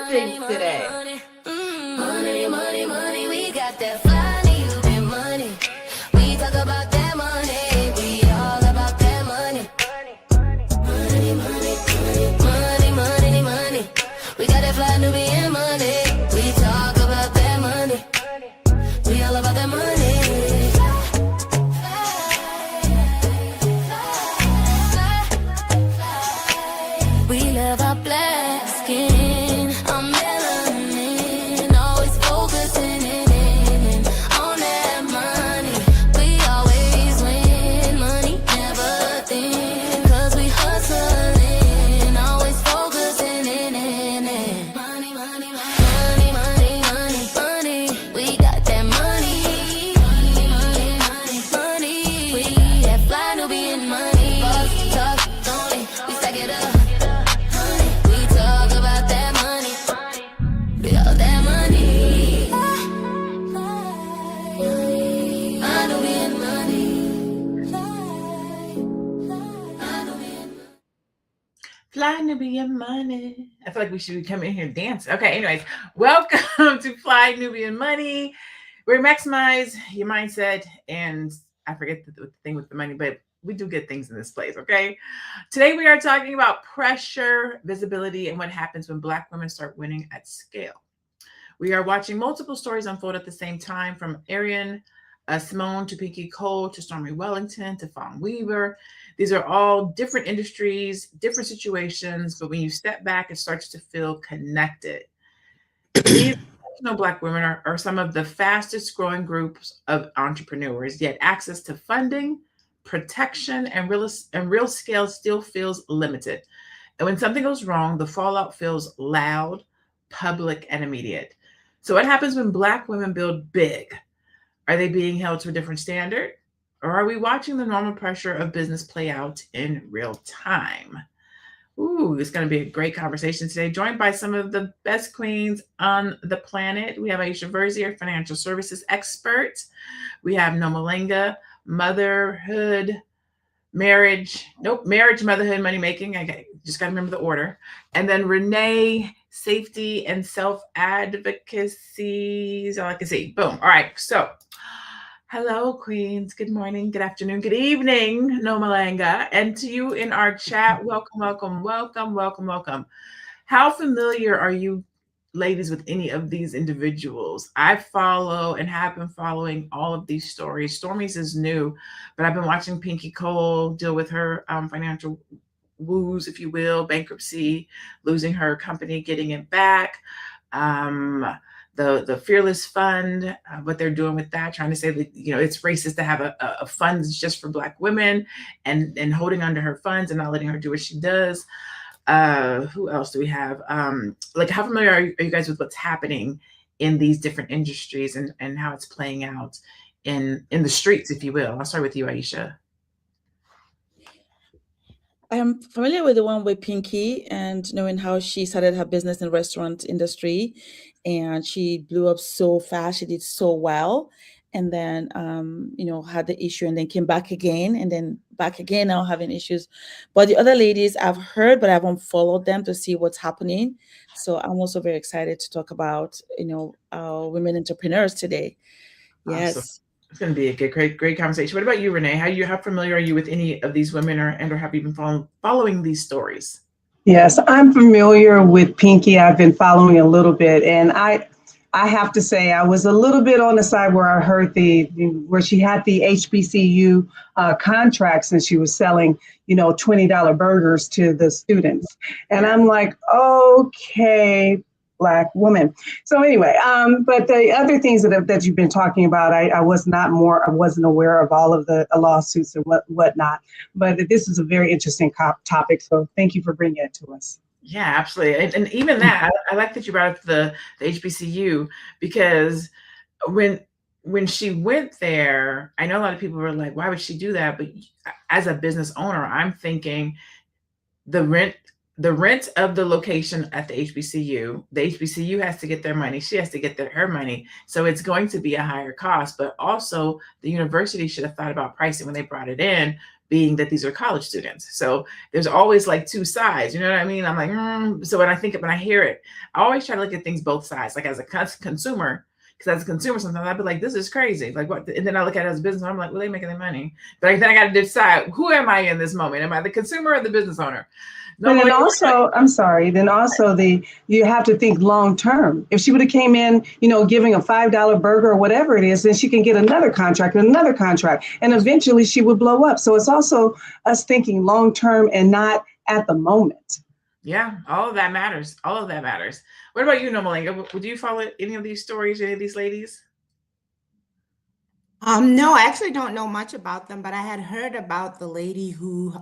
things today. Money, money, money, we got that Fly Nubian money. We talk about that money, we all about that money. Money, money, money, money, money. We got that Fly Nubian money. We talk about that money. We all about that money. We love our black skin, our melanin, always focusing in on that money. We always win, money never thin, 'cause we hustling, always focusing in money, money, money, money, money, money. We got that money, money, money, money, money. We that Fly Nubian money. Boss talk, don't it? We stack it up. We talk about that money. We got that money. Fly Nubian money. Fly Nubian. Fly Nubian money. I feel like we should come in here and dance. Okay, anyways, welcome to Fly Nubian Money, where we maximize your mindset. And I forget the thing with the money, but we do good things in this place, okay? Today we are talking about pressure, visibility, and what happens when Black women start winning at scale. We are watching multiple stories unfold at the same time, from Ariane Simone to Pinky Cole to Stormy Wellington to Fawn Weaver. These are all different industries, different situations, but when you step back, it starts to feel connected. These Black women are some of the fastest growing groups of entrepreneurs, yet access to funding, protection, and real scale still feels limited. And when something goes wrong, the fallout feels loud, public, and immediate. So what happens when Black women build big? Are they being held to a different standard? Or are we watching the normal pressure of business play out in real time? Ooh, it's going to be a great conversation today, joined by some of the best queens on the planet. We have Aisha, our financial services expert. We have Nomalanga, motherhood, marriage, motherhood, money making. I just got to remember the order. And then Renee, safety and self-advocacy is all I can see. Boom. All right. So hello, queens. Good morning, good afternoon, good evening, Nomalanga. And to you in our chat, welcome, welcome, welcome, welcome, welcome. How familiar are you, ladies, with any of these individuals? I follow and have been following all of these stories. Stormy's is new, but I've been watching Pinky Cole deal with her financial woes, if you will, bankruptcy, losing her company, getting it back. The Fearless Fund, what they're doing with that, trying to say that, it's racist to have a fund just for Black women, and holding onto her funds and not letting her do what she does. Who else do we have? Like, how familiar are you guys with what's happening in these different industries and how it's playing out in the streets, if you will? I'll start with you, Aisha. I'm familiar with the one with Pinky, and knowing how she started her business in the restaurant industry, and she blew up so fast. She did so well, and then had the issue, and then came back again, and then back again, now having issues. But the other ladies I've heard, but I haven't followed them to see what's happening. So I'm also very excited to talk about women entrepreneurs today. Yes. Awesome. It's going to be a great conversation. What about you, Renee? How familiar are you with any of these women, or have you been following these stories? Yes, I'm familiar with Pinky. I've been following a little bit, and I have to say I was a little bit on the side where I heard where she had the HBCU contracts, and she was selling $20 burgers to the students, and I'm like, okay, Black woman. So anyway, but the other things that you've been talking about, I wasn't aware of all of the lawsuits and whatnot. But this is a very interesting topic. So thank you for bringing it to us. Yeah, absolutely. And even that, I like that you brought up the HBCU, because when she went there, I know a lot of people were like, why would she do that? But as a business owner, I'm thinking the rent of the location at the HBCU has to get their money. She has to get her money. So it's going to be a higher cost, but also the university should have thought about pricing when they brought it in, being that these are college students. So there's always like two sides, you know what I mean? I'm like, so when I hear it, I always try to look at things both sides. Like as a consumer, because as a consumer, sometimes I'd be like, this is crazy. Like what? And then I look at it as a business, I'm like, well, they making their money. But then I got to decide, who am I in this moment? Am I the consumer or the business owner? But then also, I'm sorry, then also you have to think long term. If she would have came in, giving a $5 burger or whatever it is, then she can get another contract and another contract. And eventually she would blow up. So it's also us thinking long term and not at the moment. Yeah, all of that matters. All of that matters. What about you, Nomalanga? Would you follow any of these stories, any of these ladies? No, I actually don't know much about them, but I had heard about the lady who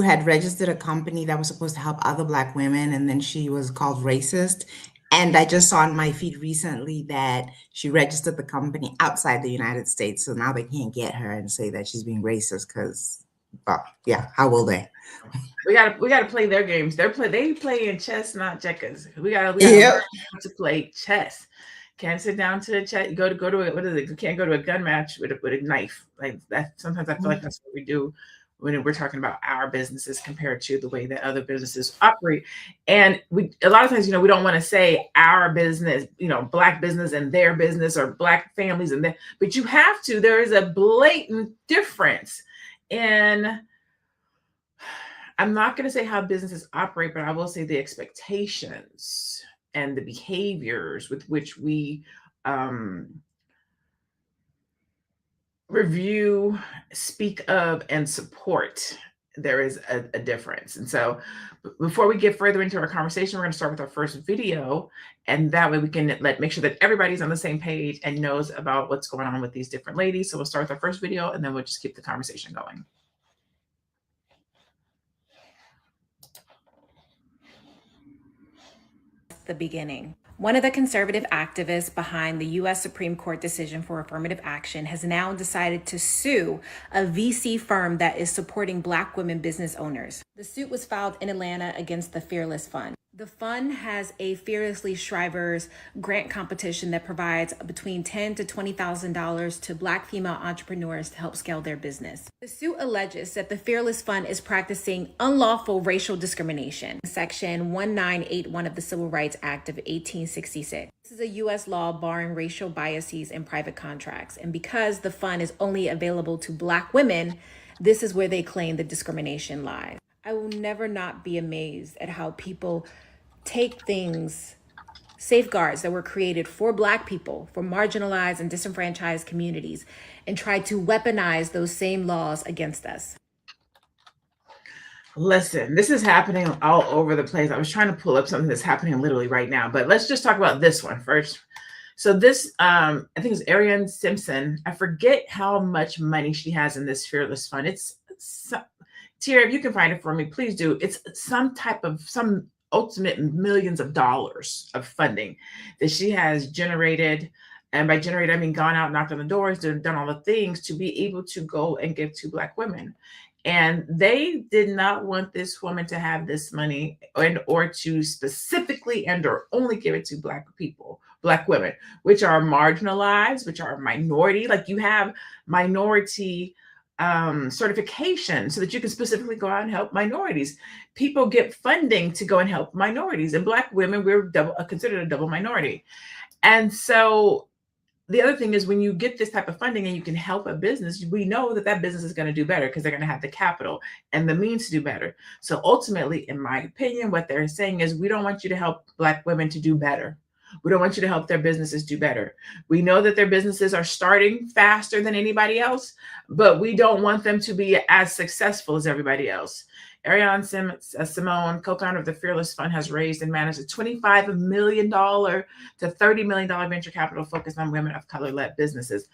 had registered a company that was supposed to help other Black women, and then she was called racist. And I just saw on my feed recently that she registered the company outside the United States, so now they can't get her and say that she's being racist because, yeah, how will they? We gotta play their games. They play in chess, not checkers. We gotta Yep. learn to play chess. Can't sit down to a chat. Go to a, what is it? You can't go to a gun match with a knife like that. Sometimes I feel like that's what we do when we're talking about our businesses compared to the way that other businesses operate. And a lot of times, we don't want to say our business, Black business and their business, or Black families and that, but you have to. There is a blatant difference. And I'm not going to say how businesses operate, but I will say the expectations and the behaviors with which we review, speak of, and support. There is a difference. And so before we get further into our conversation, we're going to start with our first video. And that way we can make sure that everybody's on the same page and knows about what's going on with these different ladies. So we'll start with our first video, and then we'll just keep the conversation going. The beginning. One of the conservative activists behind the U.S. Supreme Court decision for affirmative action has now decided to sue a VC firm that is supporting Black women business owners. The suit was filed in Atlanta against the Fearless Fund. The fund has a Fearlessly Shrivers grant competition that provides between $10,000 to $20,000 to Black female entrepreneurs to help scale their business. The suit alleges that the Fearless Fund is practicing unlawful racial discrimination, Section 1981 of the Civil Rights Act of 1866. This is a U.S. law barring racial biases in private contracts. And because the fund is only available to Black women, this is where they claim the discrimination lies. I will never not be amazed at how people take safeguards that were created for Black people, for marginalized and disenfranchised communities, and try to weaponize those same laws against us. Listen, this is happening all over the place. I was trying to pull up something that's happening literally right now, but let's just talk about this one first. So this, I think it's Ariane Simone. I forget how much money she has in this Fearless Fund. Tira, if you can find it for me, please do. It's some ultimate millions of dollars of funding that she has generated. And by generated, I mean gone out, knocked on the doors, done all the things to be able to go and give to Black women. And they did not want this woman to have this money or to specifically or only give it to Black people, Black women, which are marginalized, which are minority. Like you have minority certification so that you can specifically go out and help minorities. People get funding to go and help minorities, and Black women, we're considered a double minority. And so the other thing is when you get this type of funding and you can help a business, we know that business is going to do better because they're going to have the capital and the means to do better. So ultimately, in my opinion, what they're saying is we don't want you to help Black women to do better. We don't want you to help their businesses do better. We know that their businesses are starting faster than anybody else, but we don't want them to be as successful as everybody else. Ariane Simone, co-founder of the Fearless Fund, has raised and managed a $25 million to $30 million venture capital focused on women of color-led businesses.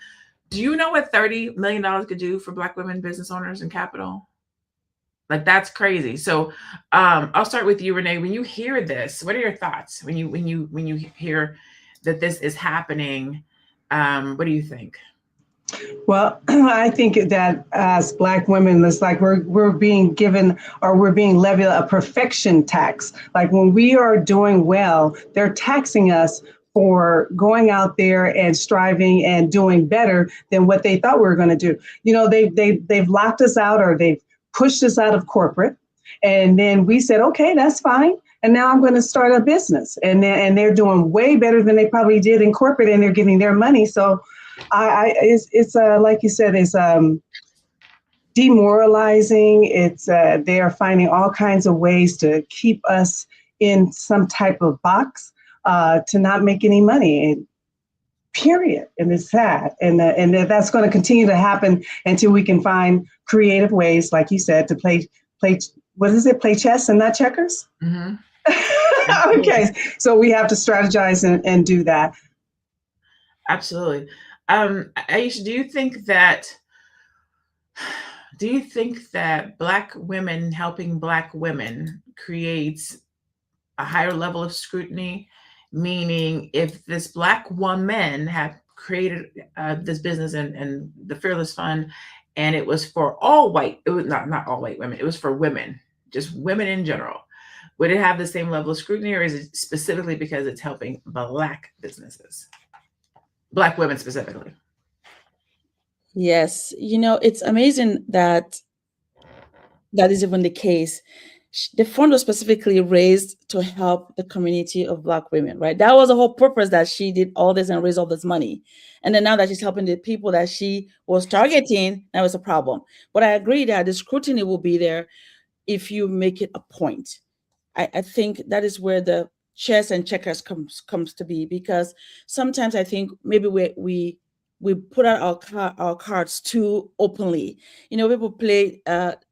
Do you know what $30 million could do for Black women business owners and capital? Like, that's crazy. So I'll start with you, Renee. When you hear this, what are your thoughts when you hear that this is happening? What do you think? Well, I think that as Black women, it's like we're being given, or we're being levied a perfection tax. Like when we are doing well, they're taxing us for going out there and striving and doing better than what they thought we were going to do. You know, they've locked us out, or they've pushed us out of corporate. And then we said, okay, that's fine. And now I'm going to start a business. And they're doing way better than they probably did in corporate, and they're getting their money. So it's like you said, it's demoralizing. It's they are finding all kinds of ways to keep us in some type of box, to not make any money. Period. And it's sad. And that's going to continue to happen until we can find creative ways, like you said, to play. What is it? Play chess and not checkers. Mm-hmm. Okay, so we have to strategize and do that. Absolutely. Aisha, do you think that Black women helping Black women creates a higher level of scrutiny? Meaning, if this Black woman had created this business and the Fearless Fund, and it was for all white, it was not all white women, it was for women, just women in general, would it have the same level of scrutiny, or is it specifically because it's helping Black businesses, Black women specifically? Yes, you know, it's amazing that is even the case. The fund was specifically raised to help the community of Black women, right? That was the whole purpose, that she did all this and raised all this money. And then now that she's helping the people that she was targeting, that was a problem. But I agree that the scrutiny will be there if you make it a point. I think that is where the chess and checkers comes to be, because sometimes I think maybe we put out our cards too openly. You know, people play,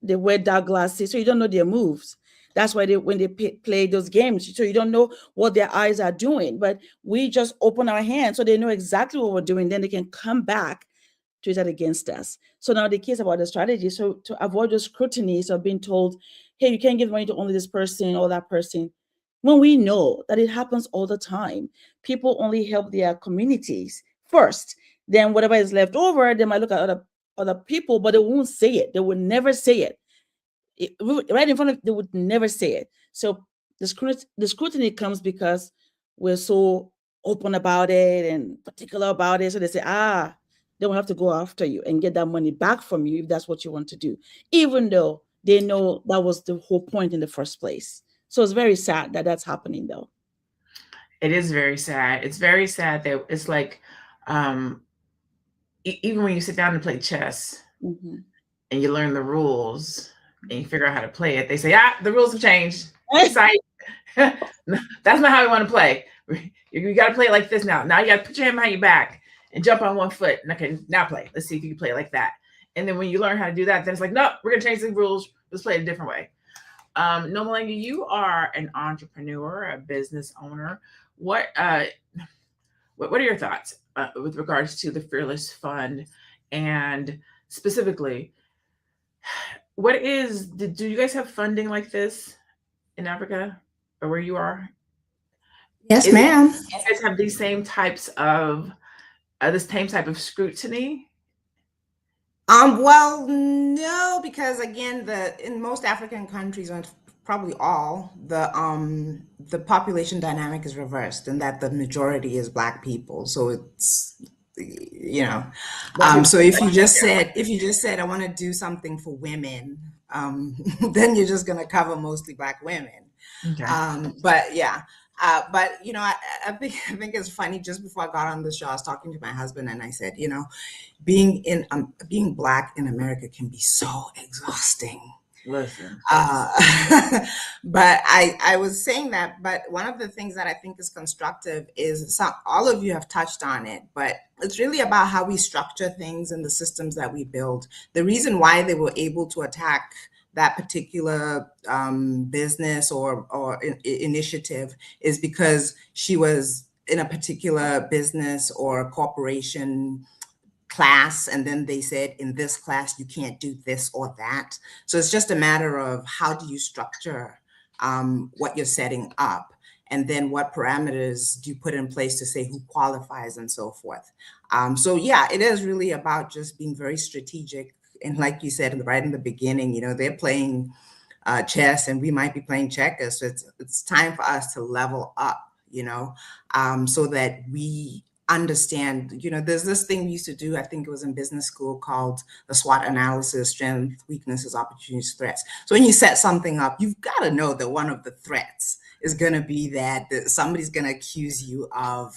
they wear dark glasses, so you don't know their moves. That's why when they play those games, so you don't know what their eyes are doing. But we just open our hands so they know exactly what we're doing. Then they can come back to that against us. So now the case about the strategy, so to avoid the scrutiny of being told, hey, you can't give money to only this person or that person, when we know that it happens all the time. People only help their communities first. Then whatever is left over, they might look at other people, but they won't say it. They would never say it. Right in front of, they would never say it. So the scrutiny comes because we're so open about it and particular about it. So they say, they will have to go after you and get that money back from you if that's what you want to do, even though they know that was the whole point in the first place. So it's very sad that that's happening, though. It is very sad. It's very sad that it's like, even when you sit down and play chess, Mm-hmm. and you learn the rules and you figure out how to play it, they say, the rules have changed. That's not how we want to play. You got to play it like this now. Now you got to put your hand behind your back and jump on one foot. And okay, now play. Let's see if you can play it like that. And then when you learn how to do that, then it's like, no, we're going to change the rules. Let's play it a different way. Nomalanga, you are an entrepreneur, a business owner. What are your thoughts with regards to the Fearless Fund, and specifically, do you guys have funding like this in Africa or where you are? Yes, ma'am. You guys have these same types of this same type of scrutiny? Well, no, because again, in most African countries, and probably all, the population dynamic is reversed, and that the majority is Black people. So it's, you know, so if you just said I want to do something for women, then you're just going to cover mostly Black women. Okay. But yeah. But you know, I think it's funny. Just before I got on the show, I was talking to my husband, and I said, you know, being Black in America can be so exhausting. Listen. But I was saying that. But one of the things that I think is constructive is all of you have touched on it, but it's really about how we structure things and the systems that we build. The reason why they were able to attack that particular business or initiative is because she was in a particular business or corporation class, and then they said, in this class you can't do this or that. So it's just a matter of how do you structure what you're setting up, and then what parameters do you put in place to say who qualifies and so forth. So yeah, it is really about just being very strategic. And like you said right in the beginning, you know, they're playing chess and we might be playing checkers. So it's time for us to level up, so that we understand, there's this thing we used to do, I think it was in business school, called the SWOT analysis: strengths, weaknesses, opportunities, threats. So when you set something up, you've got to know that one of the threats is going to be that somebody's going to accuse you of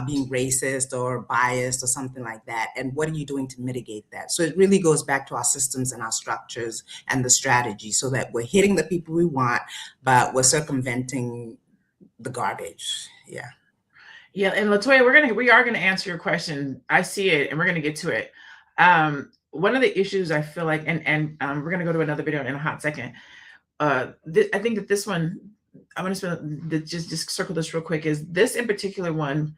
being racist or biased or something like that. And what are you doing to mitigate that? So it really goes back to our systems and our structures and the strategy, so that we're hitting the people we want, but we're circumventing the garbage. Yeah. Yeah, and LaToya, we are gonna answer your question. I see it, and we're gonna get to it. One of the issues I feel like, and we're gonna go to another video in a hot second. I think that this one, I want to just circle this real quick. Is this in particular one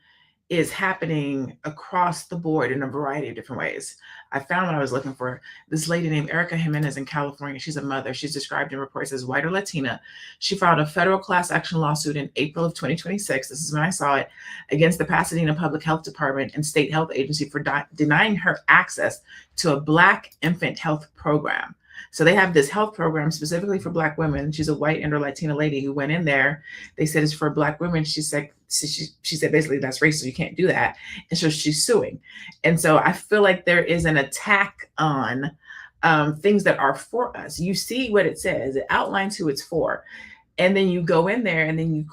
is happening across the board in a variety of different ways. I found what I was looking for. This lady named Erica Jimenez in California. She's a mother. She's described in reports as white or Latina. She filed a federal class action lawsuit in April of 2026. This is when I saw it, against the Pasadena Public Health Department and State Health Agency for denying her access to a Black infant health program. So they have this health program specifically for Black women. She's a white and or Latina lady who went in there. They said it's for Black women. She said basically that's racist. You can't do that. And so she's suing. And so I feel like there is an attack on things that are for us. You see what it says. It outlines who it's for. And then you go in there and then you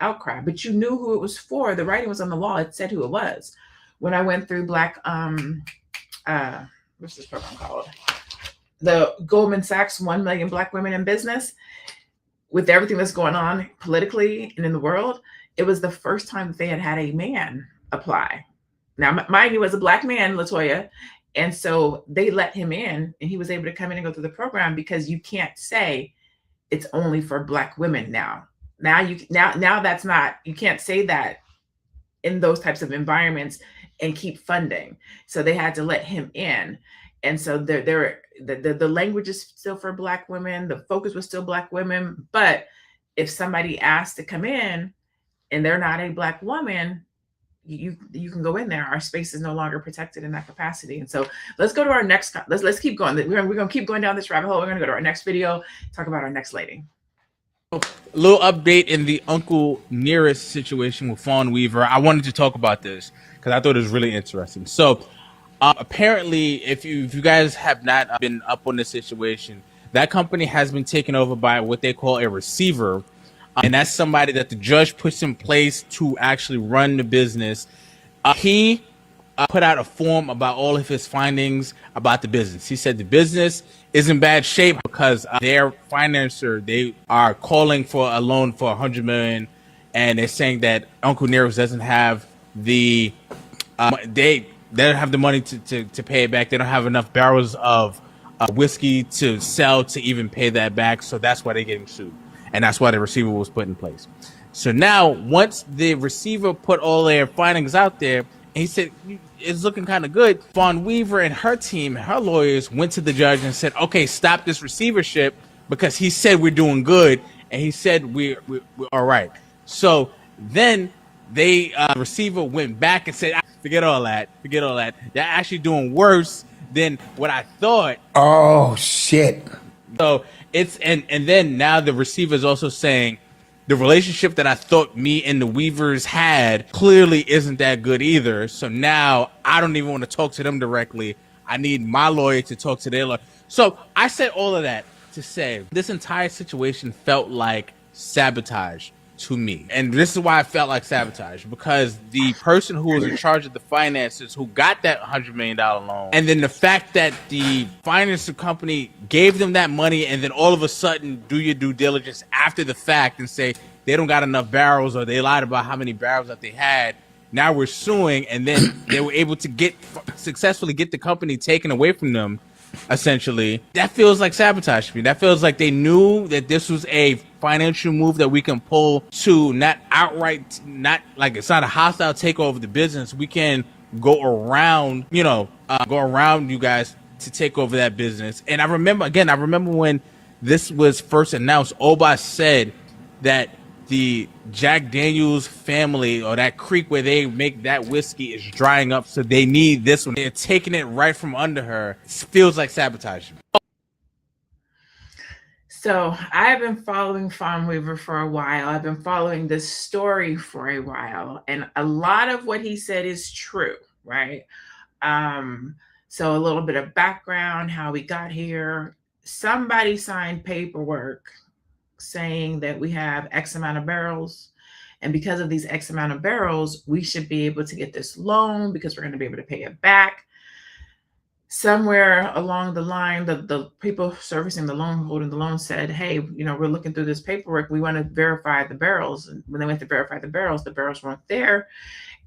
outcry. But you knew who it was for. The writing was on the wall. It said who it was. When I went through Black, what's this program called? The Goldman Sachs 1 Million Black Women in Business, with everything that's going on politically and in the world, it was the first time that they had a man apply. Now, mind you, was a Black man, LaToya, and so they let him in, and he was able to come in and go through the program, because you can't say it's only for Black women now. Now that's not, you can't say that in those types of environments and keep funding. So they had to let him in. And so the language is still for Black women. The focus was still Black women. But if somebody asked to come in and they're not a Black woman, you can go in there. Our space is no longer protected in that capacity. And so let's go to our next. Let's keep going. We're going to keep going down this rabbit hole. We're going to go to our next video, talk about our next lady. A little update in the Uncle Nearest situation with Fawn Weaver. I wanted to talk about this because I thought it was really interesting. So apparently, if you guys have not been up on this situation, that company has been taken over by what they call a receiver. And that's somebody that the judge puts in place to actually run the business. He put out a form about all of his findings about the business. He said the business is in bad shape because their financer, they are calling for a loan for $100 million, and they're saying that Uncle Nearest doesn't have the they don't have the money to pay it back. They don't have enough barrels of whiskey to sell to even pay that back. So that's why they're getting sued. And that's why the receiver was put in place. So now, once the receiver put all their findings out there, and he said, it's looking kind of good, Fawn Weaver and her team, her lawyers, went to the judge and said, okay, stop this receivership, because he said we're doing good, and he said we're all right. So then the receiver went back and said, forget all that. They're actually doing worse than what I thought. Oh, shit. So it's, and then now the receiver is also saying the relationship that I thought me and the Weavers had clearly isn't that good either. So now I don't even want to talk to them directly. I need my lawyer to talk to their lawyer. So I said all of that to say this entire situation felt like sabotage to me. And this is why I felt like sabotage, because the person who was in charge of the finances, who got that $100 million loan, and then the fact that the finance company gave them that money, and then all of a sudden do your due diligence after the fact and say they don't got enough barrels, or they lied about how many barrels that they had. Now we're suing, and then they were able to successfully get the company taken away from them. Essentially, that feels like sabotage to me. That feels like they knew that this was a financial move that we can pull to not outright, not like it's not a hostile takeover of the business. We can go around, you guys to take over that business. And I remember when this was first announced, Oba said that the Jack Daniels family, or that creek where they make that whiskey, is drying up, so they need this one. They're taking it right from under her. It feels like sabotage. So I have been following Fawn Weaver for a while. I've been following this story for a while, and a lot of what he said is true, right? So a little bit of background, how we got here. Somebody signed paperwork saying that we have X amount of barrels. And because of these X amount of barrels, we should be able to get this loan because we're going to be able to pay it back. Somewhere along the line, the people servicing the loan, holding the loan, said, hey, we're looking through this paperwork. We want to verify the barrels. And when they went to verify the barrels weren't there.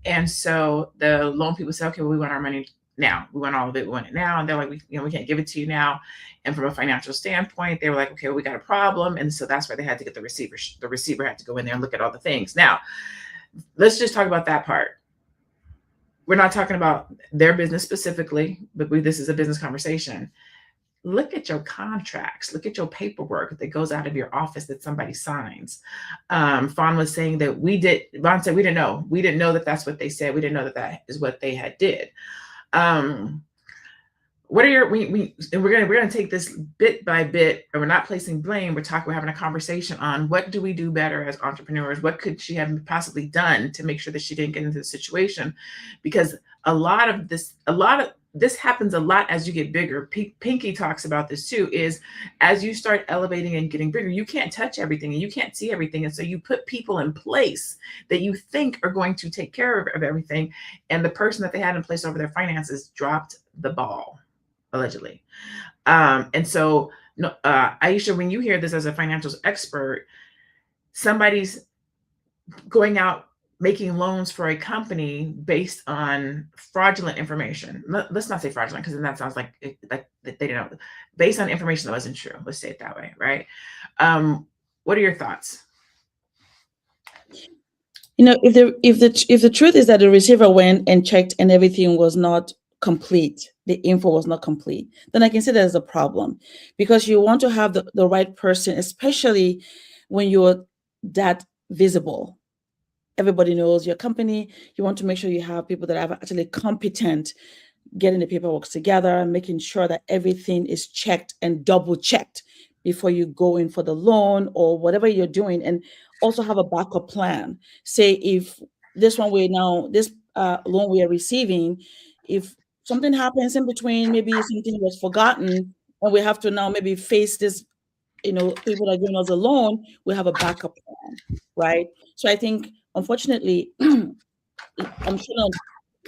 And so the loan people said, okay, well, we want our money now. We want all of it. We want it now. And they're like, we can't give it to you now. And from a financial standpoint, they were like, okay, well, we got a problem. And so that's why they had to get the receiver. The receiver had to go in there and look at all the things. Now, let's just talk about that part. We're not talking about their business specifically, but this is a business conversation. Look at your contracts. Look at your paperwork that goes out of your office that somebody signs. Fawn was saying that Vaughn said, we didn't know. We didn't know that that's what they said. We didn't know that that is what they had did. What are your, we're gonna take this bit by bit, and we're not placing blame. We're having a conversation on what do we do better as entrepreneurs? What could she have possibly done to make sure that she didn't get into the situation? Because a lot of this happens a lot as you get bigger. Pinky talks about this too, is as you start elevating and getting bigger, you can't touch everything and you can't see everything. And so you put people in place that you think are going to take care of everything. And the person that they had in place over their finances dropped the ball, allegedly. And so, Aisha, when you hear this as a financials expert, somebody's going out making loans for a company based on fraudulent information. Let's not say fraudulent, because then that sounds like they didn't know. Based on information that wasn't true. Let's say it that way, right? What are your thoughts? If the truth is that the receiver went and checked and everything was not complete, the info was not complete, then I can say there's a problem, because you want to have the right person, especially when you're that visible. Everybody knows your company. You want to make sure you have people that are actually competent, getting the paperwork together and making sure that everything is checked and double checked before you go in for the loan or whatever you're doing, and also have a backup plan. Say if this loan we are receiving, if something happens in between, maybe something was forgotten, and we have to now maybe face this, people that are giving us a loan, we have a backup plan, right? So I think, unfortunately, I'm sure on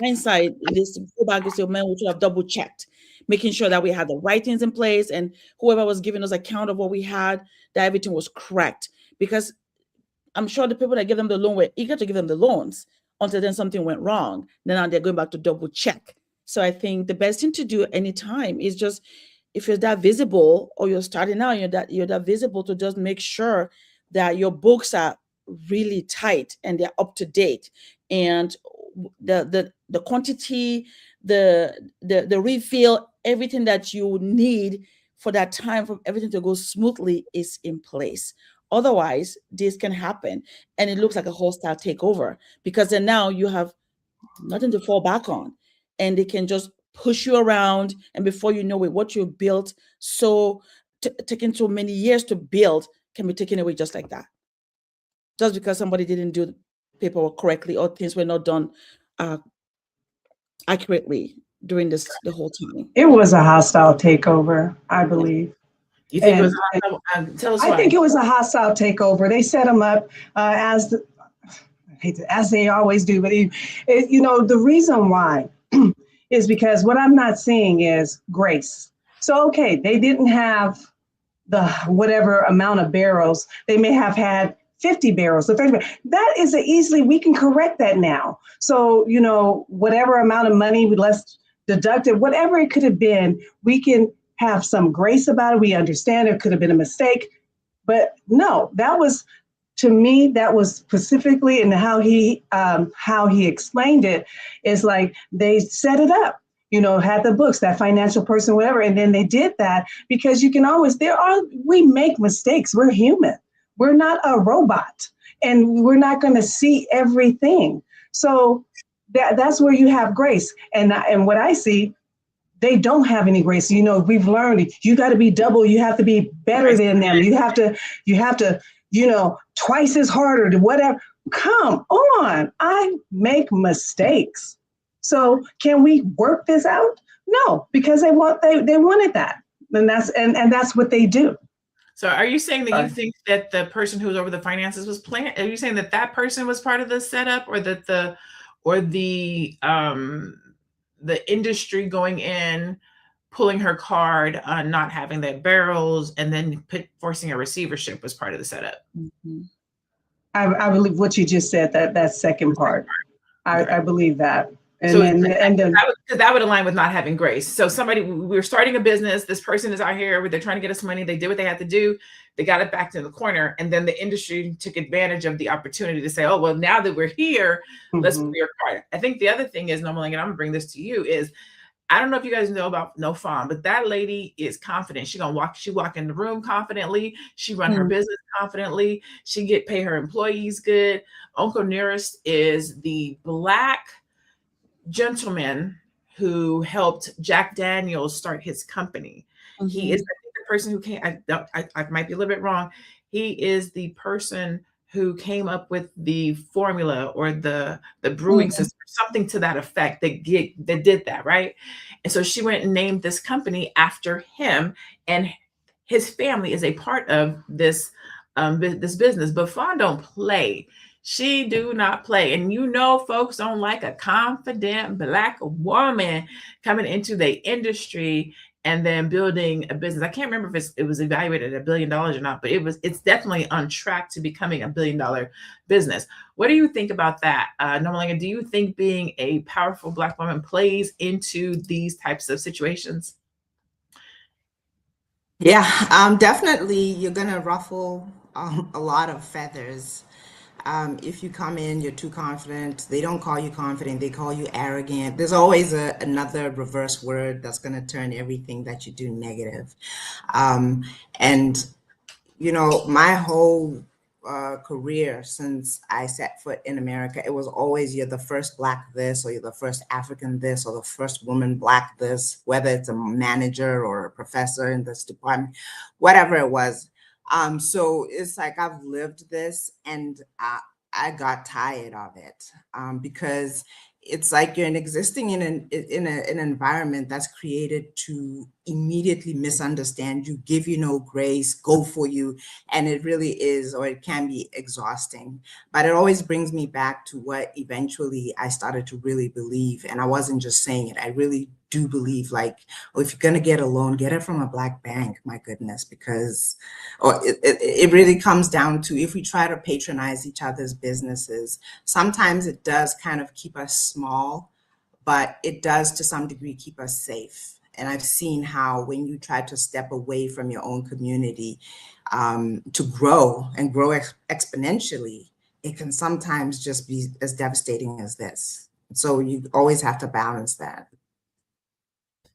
hindsight, this go back to say, man, we should have double checked, making sure that we had the right things in place, and whoever was giving us account of what we had, that everything was correct. Because I'm sure the people that give them the loan were eager to give them the loans until then something went wrong. Then now they're going back to double check. So I think the best thing to do anytime is just, if you're that visible or you're starting out, you're that visible, to just make sure that your books are really tight and they're up to date, and the quantity, the refill, everything that you need for that time for everything to go smoothly is in place. Otherwise, this can happen and it looks like a hostile takeover, because then now you have nothing to fall back on, and they can just push you around, and before you know it, what you built taking so many years to build can be taken away just like that, just because somebody didn't do the paperwork correctly or things were not done accurately during the whole time. It was a hostile takeover, I believe. You think it was hostile? Tell us why. I think it was a hostile takeover. They set them up as they always do, but the reason why is because what I'm not seeing is grace. So, okay, they didn't have the whatever amount of barrels. They may have had 50 barrels. So that is easily, we can correct that now. So, whatever amount of money we less deducted, whatever it could have been, we can have some grace about it. We understand it could have been a mistake, but no, to me, that was specifically, and how he explained it is like they set it up, had the books, that financial person, whatever. And then they did that because you can always, we make mistakes. We're human. We're not a robot, and we're not going to see everything. So that's where you have grace. And what I see, they don't have any grace. You know, we've learned you got to be double. You have to be better than them. You have to, you know, twice as harder to whatever. Come on, I make mistakes. So can we work this out? No, because they wanted that, and that's what they do. So are you saying that you think that the person who was over the finances was planned? Are you saying that that person was part of the setup, or that the industry going in, pulling her card on not having the barrels, and then forcing a receivership was part of the setup? Mhm. I believe what you just said, that second part. I believe that. And So then that would align with not having grace. So we're starting a business. This person is out here, they're trying to get us money. They did what they had to do. They got it back to the corner. And then the industry took advantage of the opportunity to say, oh, well, now that we're here, let's be your card. I think the other thing is, Nomalanga, and I'm gonna bring this to you, is I don't know if you guys know about Fawn, but that lady is confident. She walk in the room confidently. She run her business confidently. She pay her employees good. Uncle Nearest is the Black gentleman who helped Jack Daniels start his company. He is, I think, the person who came, I might be a little bit wrong. He is the person who came up with the formula or the brewing system, something to that effect, that did that, right? And so she went and named this company after him, and his family is a part of this this business. But Fawn don't play. She do not play. And you know, folks don't like a confident Black woman coming into the industry and then building a business. I can't remember if it was evaluated at $1 billion or not, but it's definitely on track to becoming $1 billion business. What do you think about that? Nomalanga, do you think being a powerful Black woman plays into these types of situations? Yeah, definitely you're gonna ruffle a lot of feathers. If you come in, you're too confident. They don't call you confident, they call you arrogant. There's always another reverse word that's going to turn everything that you do negative. And, you know, my whole career since I set foot in America, it was always you're the first Black this, or you're the first African this, or the first woman Black this, whether it's a manager or a professor in this department, whatever it was. So it's like I've lived this, and I got tired of it, because it's like you're existing in an environment that's created to immediately misunderstand you, give you no grace, go for you, and it really is, or it can be, exhausting. But it always brings me back to what eventually I started to really believe, and I wasn't just saying it. I really do believe, like, oh, if you're gonna get a loan, get it from a Black bank. My goodness, because it really comes down to, if we try to patronize each other's businesses, sometimes it does kind of keep us small, but it does to some degree keep us safe. And I've seen how when you try to step away from your own community to grow and grow exponentially, it can sometimes just be as devastating as this. So you always have to balance that.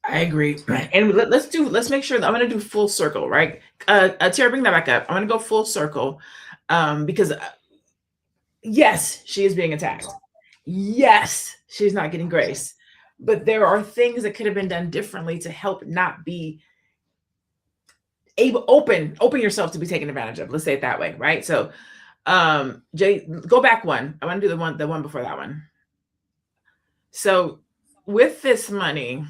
I agree. And let's make sure that I'm going to do full circle, right? Tara, bring that back up. I'm going to go full circle because yes, she is being attacked. Yes, she's not getting grace, but there are things that could have been done differently to help not be able, open yourself to be taken advantage of. Let's say it that way, right? So Jay, go back one. I want to do the one before that one. So with this money,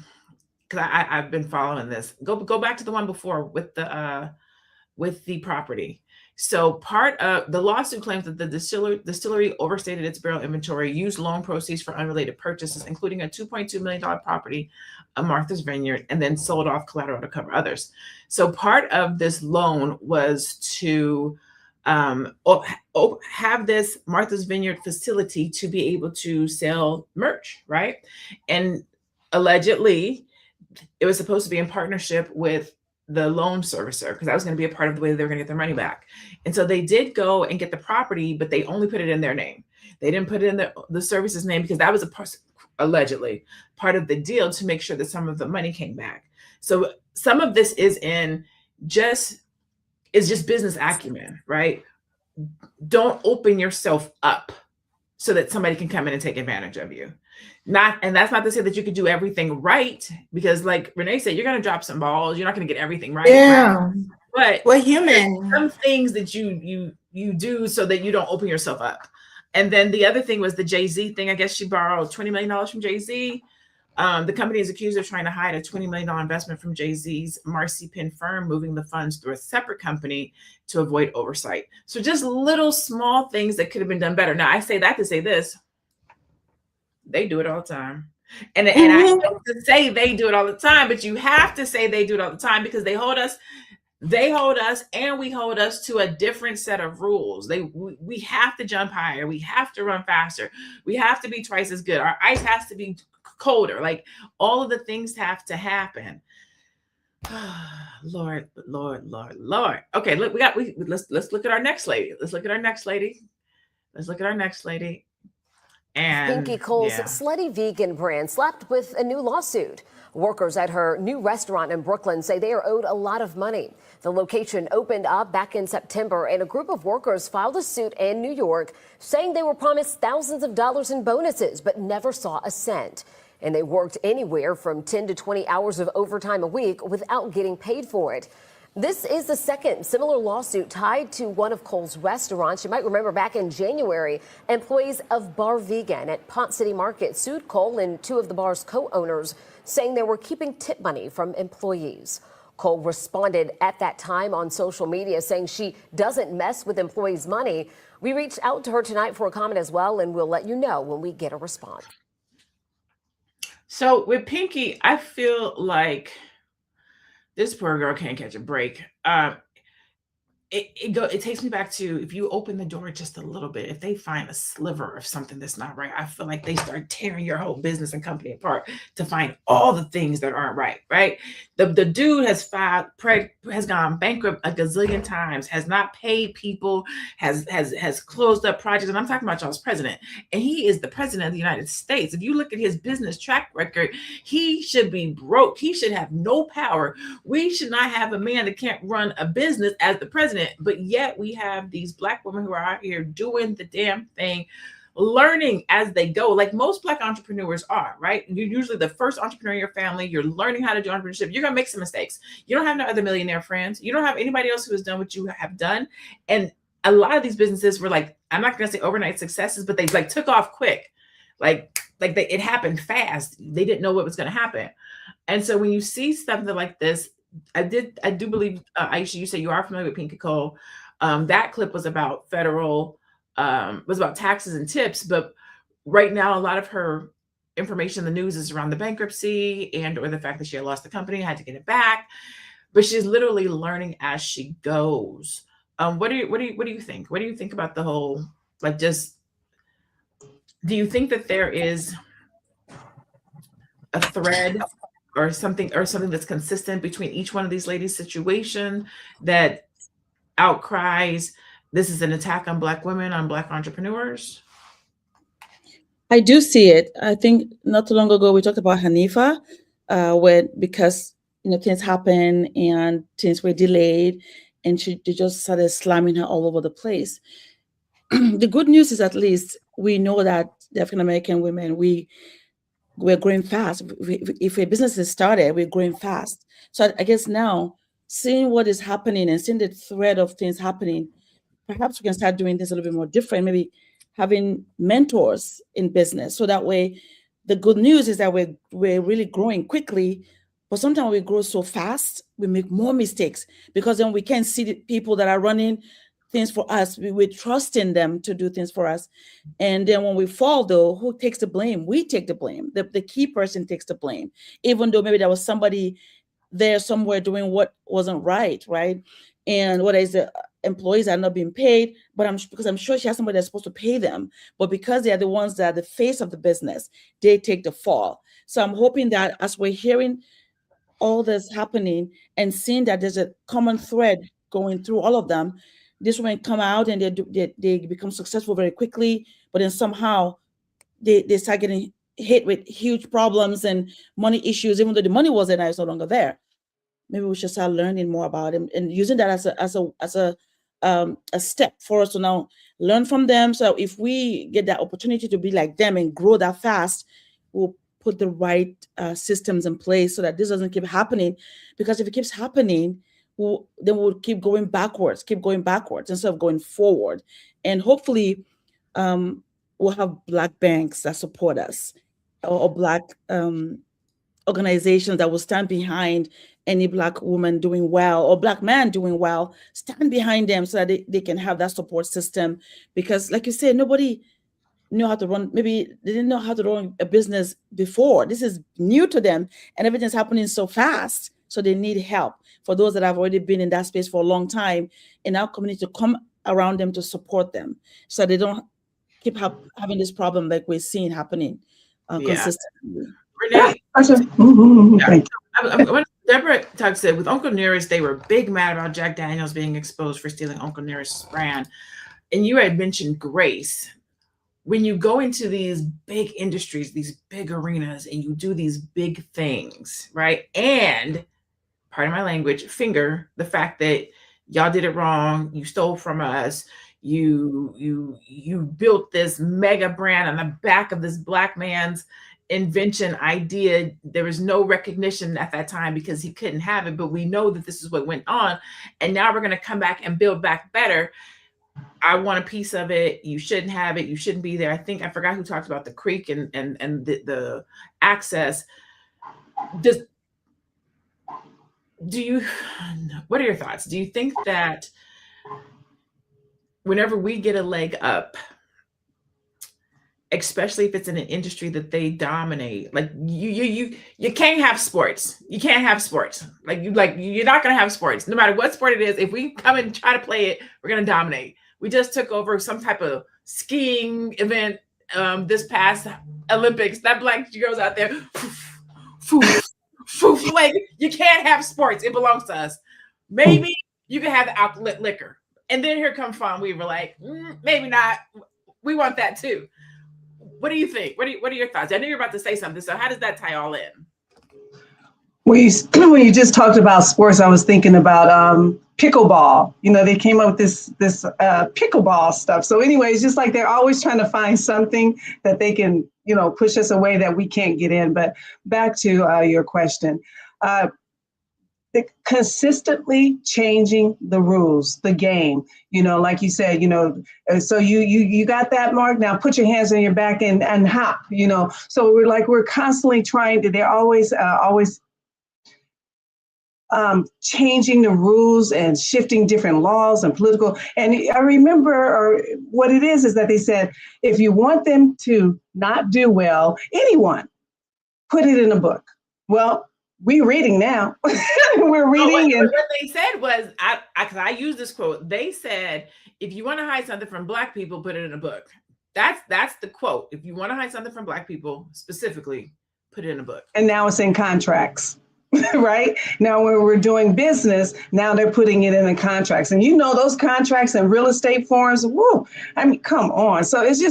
because I've been following this. Go back to the one before with the property. So part of the lawsuit claims that the distillery overstated its barrel inventory, used loan proceeds for unrelated purchases, including a $2.2 million property of Martha's Vineyard, and then sold off collateral to cover others. So part of this loan was to have this Martha's Vineyard facility to be able to sell merch, right? And allegedly, it was supposed to be in partnership with the loan servicer, because that was going to be a part of the way they were going to get their money back. And so they did go and get the property, but they only put it in their name. They didn't put it in the servicer's name, because that was allegedly part of the deal to make sure that some of the money came back. So some of this is just business acumen, right? Don't open yourself up so that somebody can come in and take advantage of you. And that's not to say that you could do everything right, because like Renee said, you're going to drop some balls. You're not going to get everything right. Yeah. Right? But we're human. Some things that you do so that you don't open yourself up. And then the other thing was the Jay-Z thing. I guess she borrowed $20 million from Jay-Z. The company is accused of trying to hide a $20 million investment from Jay-Z's Marcy Penn firm, moving the funds through a separate company to avoid oversight. So just little small things that could have been done better. Now, I say that to say this. They do it all the time. And I hate to say they do it all the time, but you have to say they do it all the time, because they hold us and we hold us to a different set of rules. We have to jump higher. We have to run faster. We have to be twice as good. Our ice has to be colder. Like, all of the things have to happen. Lord. Okay, look, let's look at our next lady. And Pinky Cole's slutty vegan brand slapped with a new lawsuit. Workers at her new restaurant in Brooklyn say they are owed a lot of money. The location opened up back in September, and a group of workers filed a suit in New York saying they were promised thousands of dollars in bonuses but never saw a cent. And they worked anywhere from 10 to 20 hours of overtime a week without getting paid for it. This is the second similar lawsuit tied to one of Cole's restaurants. You might remember back in January, employees of Bar Vegan at Pont City Market sued Cole and two of the bar's co-owners, saying they were keeping tip money from employees. Cole responded at that time on social media saying she doesn't mess with employees' money. We reached out to her tonight for a comment as well, and we'll let you know when we get a response. So with Pinky, I feel like this poor girl can't catch a break. It takes me back to, if you open the door just a little bit, if they find a sliver of something that's not right, I feel like they start tearing your whole business and company apart to find all the things that aren't right. Right? The dude has gone bankrupt a gazillion times, has not paid people, has closed up projects, and I'm talking about y'all's president, and he is the president of the United States. If you look at his business track record, he should be broke. He should have no power. We should not have a man that can't run a business as the president. But yet we have these Black women who are out here doing the damn thing, learning as they go, like most Black entrepreneurs are, right? You're usually the first entrepreneur in your family. You're learning how to do entrepreneurship. You're going to make some mistakes. You don't have no other millionaire friends. You don't have anybody else who has done what you have done. And a lot of these businesses were like, I'm not going to say overnight successes, but they like took off quick. It happened fast. They didn't know what was going to happen. And so when you see something like this, I do believe, Aisha, you say you are familiar with Pinky Cole. That clip was about was about taxes and tips, but right now a lot of her information in the news is around the bankruptcy or the fact that she had lost the company, had to get it back. But she's literally learning as she goes. What do you think? What do you think about the whole, do you think that there is a thread or something that's consistent between each one of these ladies' situation that outcries this is an attack on Black women, on Black entrepreneurs? I do see it. I think not too long ago we talked about Hanifa, because things happen and things were delayed, and they just started slamming her all over the place. The good news is, at least we know that the African American women, we're growing fast. If a business is started, we're growing fast. So I guess now, seeing what is happening and seeing the thread of things happening, perhaps we can start doing this a little bit more different, maybe having mentors in business. So that way, the good news is that we're really growing quickly, but sometimes we grow so fast, we make more mistakes, because then we can't see the people that are running things for us. We're trusting them to do things for us. And then when we fall, though, who takes the blame? We take the blame. The key person takes the blame, even though maybe there was somebody there somewhere doing what wasn't right? And what is the employees are not being paid, because I'm sure she has somebody that's supposed to pay them, but because they are the ones that are the face of the business, they take the fall. So I'm hoping that as we're hearing all this happening and seeing that there's a common thread going through all of them, this women come out and they become successful very quickly, but then somehow they start getting hit with huge problems and money issues, even though the money was no longer there. Maybe we should start learning more about it and using that as a a step for us to now learn from them. So if we get that opportunity to be like them and grow that fast, we'll put the right systems in place so that this doesn't keep happening. Because if it keeps happening, then we'll keep going backwards instead of going forward. And hopefully we'll have Black banks that support us, or Black organizations that will stand behind any Black woman doing well or Black man doing well, stand behind them so that they can have that support system. Because like you said, nobody knew how to run, maybe they didn't know how to run a business before. This is new to them and everything's happening so fast. So they need help. For those that have already been in that space for a long time, in our community, to come around them to support them so they don't keep having this problem like we're seeing happening consistently. Renee, Deborah said with Uncle Nearest, they were big mad about Jack Daniels being exposed for stealing Uncle Nearest's brand. And you had mentioned Grace. When you go into these big industries, these big arenas, and you do these big things, right? And pardon my language, finger the fact that y'all did it wrong, you stole from us, you built this mega brand on the back of this Black man's invention idea. There was no recognition at that time because he couldn't have it, but we know that this is what went on, and now we're going to come back and build back better. I want a piece of it. You shouldn't have it. You shouldn't be there. I forgot who talked about the creek and the access. What are your thoughts? Do you think that whenever we get a leg up, especially if it's in an industry that they dominate, like you can't have sports. You can't have sports. You're not gonna have sports, no matter what sport it is. If we come and try to play it, we're gonna dominate. We just took over some type of skiing event this past Olympics. That Black girls out there, like, you can't have sports. It belongs to us. Maybe you can have the alcoholic liquor. And then here comes Fawn Weaver, like, maybe not. We want that too. What do you think? What are your thoughts? I know you're about to say something. So how does that tie all in? When you just talked about sports, I was thinking about pickleball. They came up with this pickleball stuff. So anyway, it's just like they're always trying to find something that they can, push us away that we can't get in. But back to your question. Consistently changing the rules, the game, like you said, so you got that, Mark, now put your hands on your back and hop, so we're constantly trying to, they're always changing the rules and shifting different laws and political. And I remember what it is that they said, if you want them to not do well, anyone, put it in a book. Well, we're reading now. We're reading. What they said was, I use this quote. They said, if you want to hide something from Black people, put it in a book. That's the quote. If you want to hide something from Black people, specifically, put it in a book. And now it's in contracts, right? Now when we're doing business, now they're putting it in the contracts. And those contracts and real estate forms, woo, I mean, come on. So it's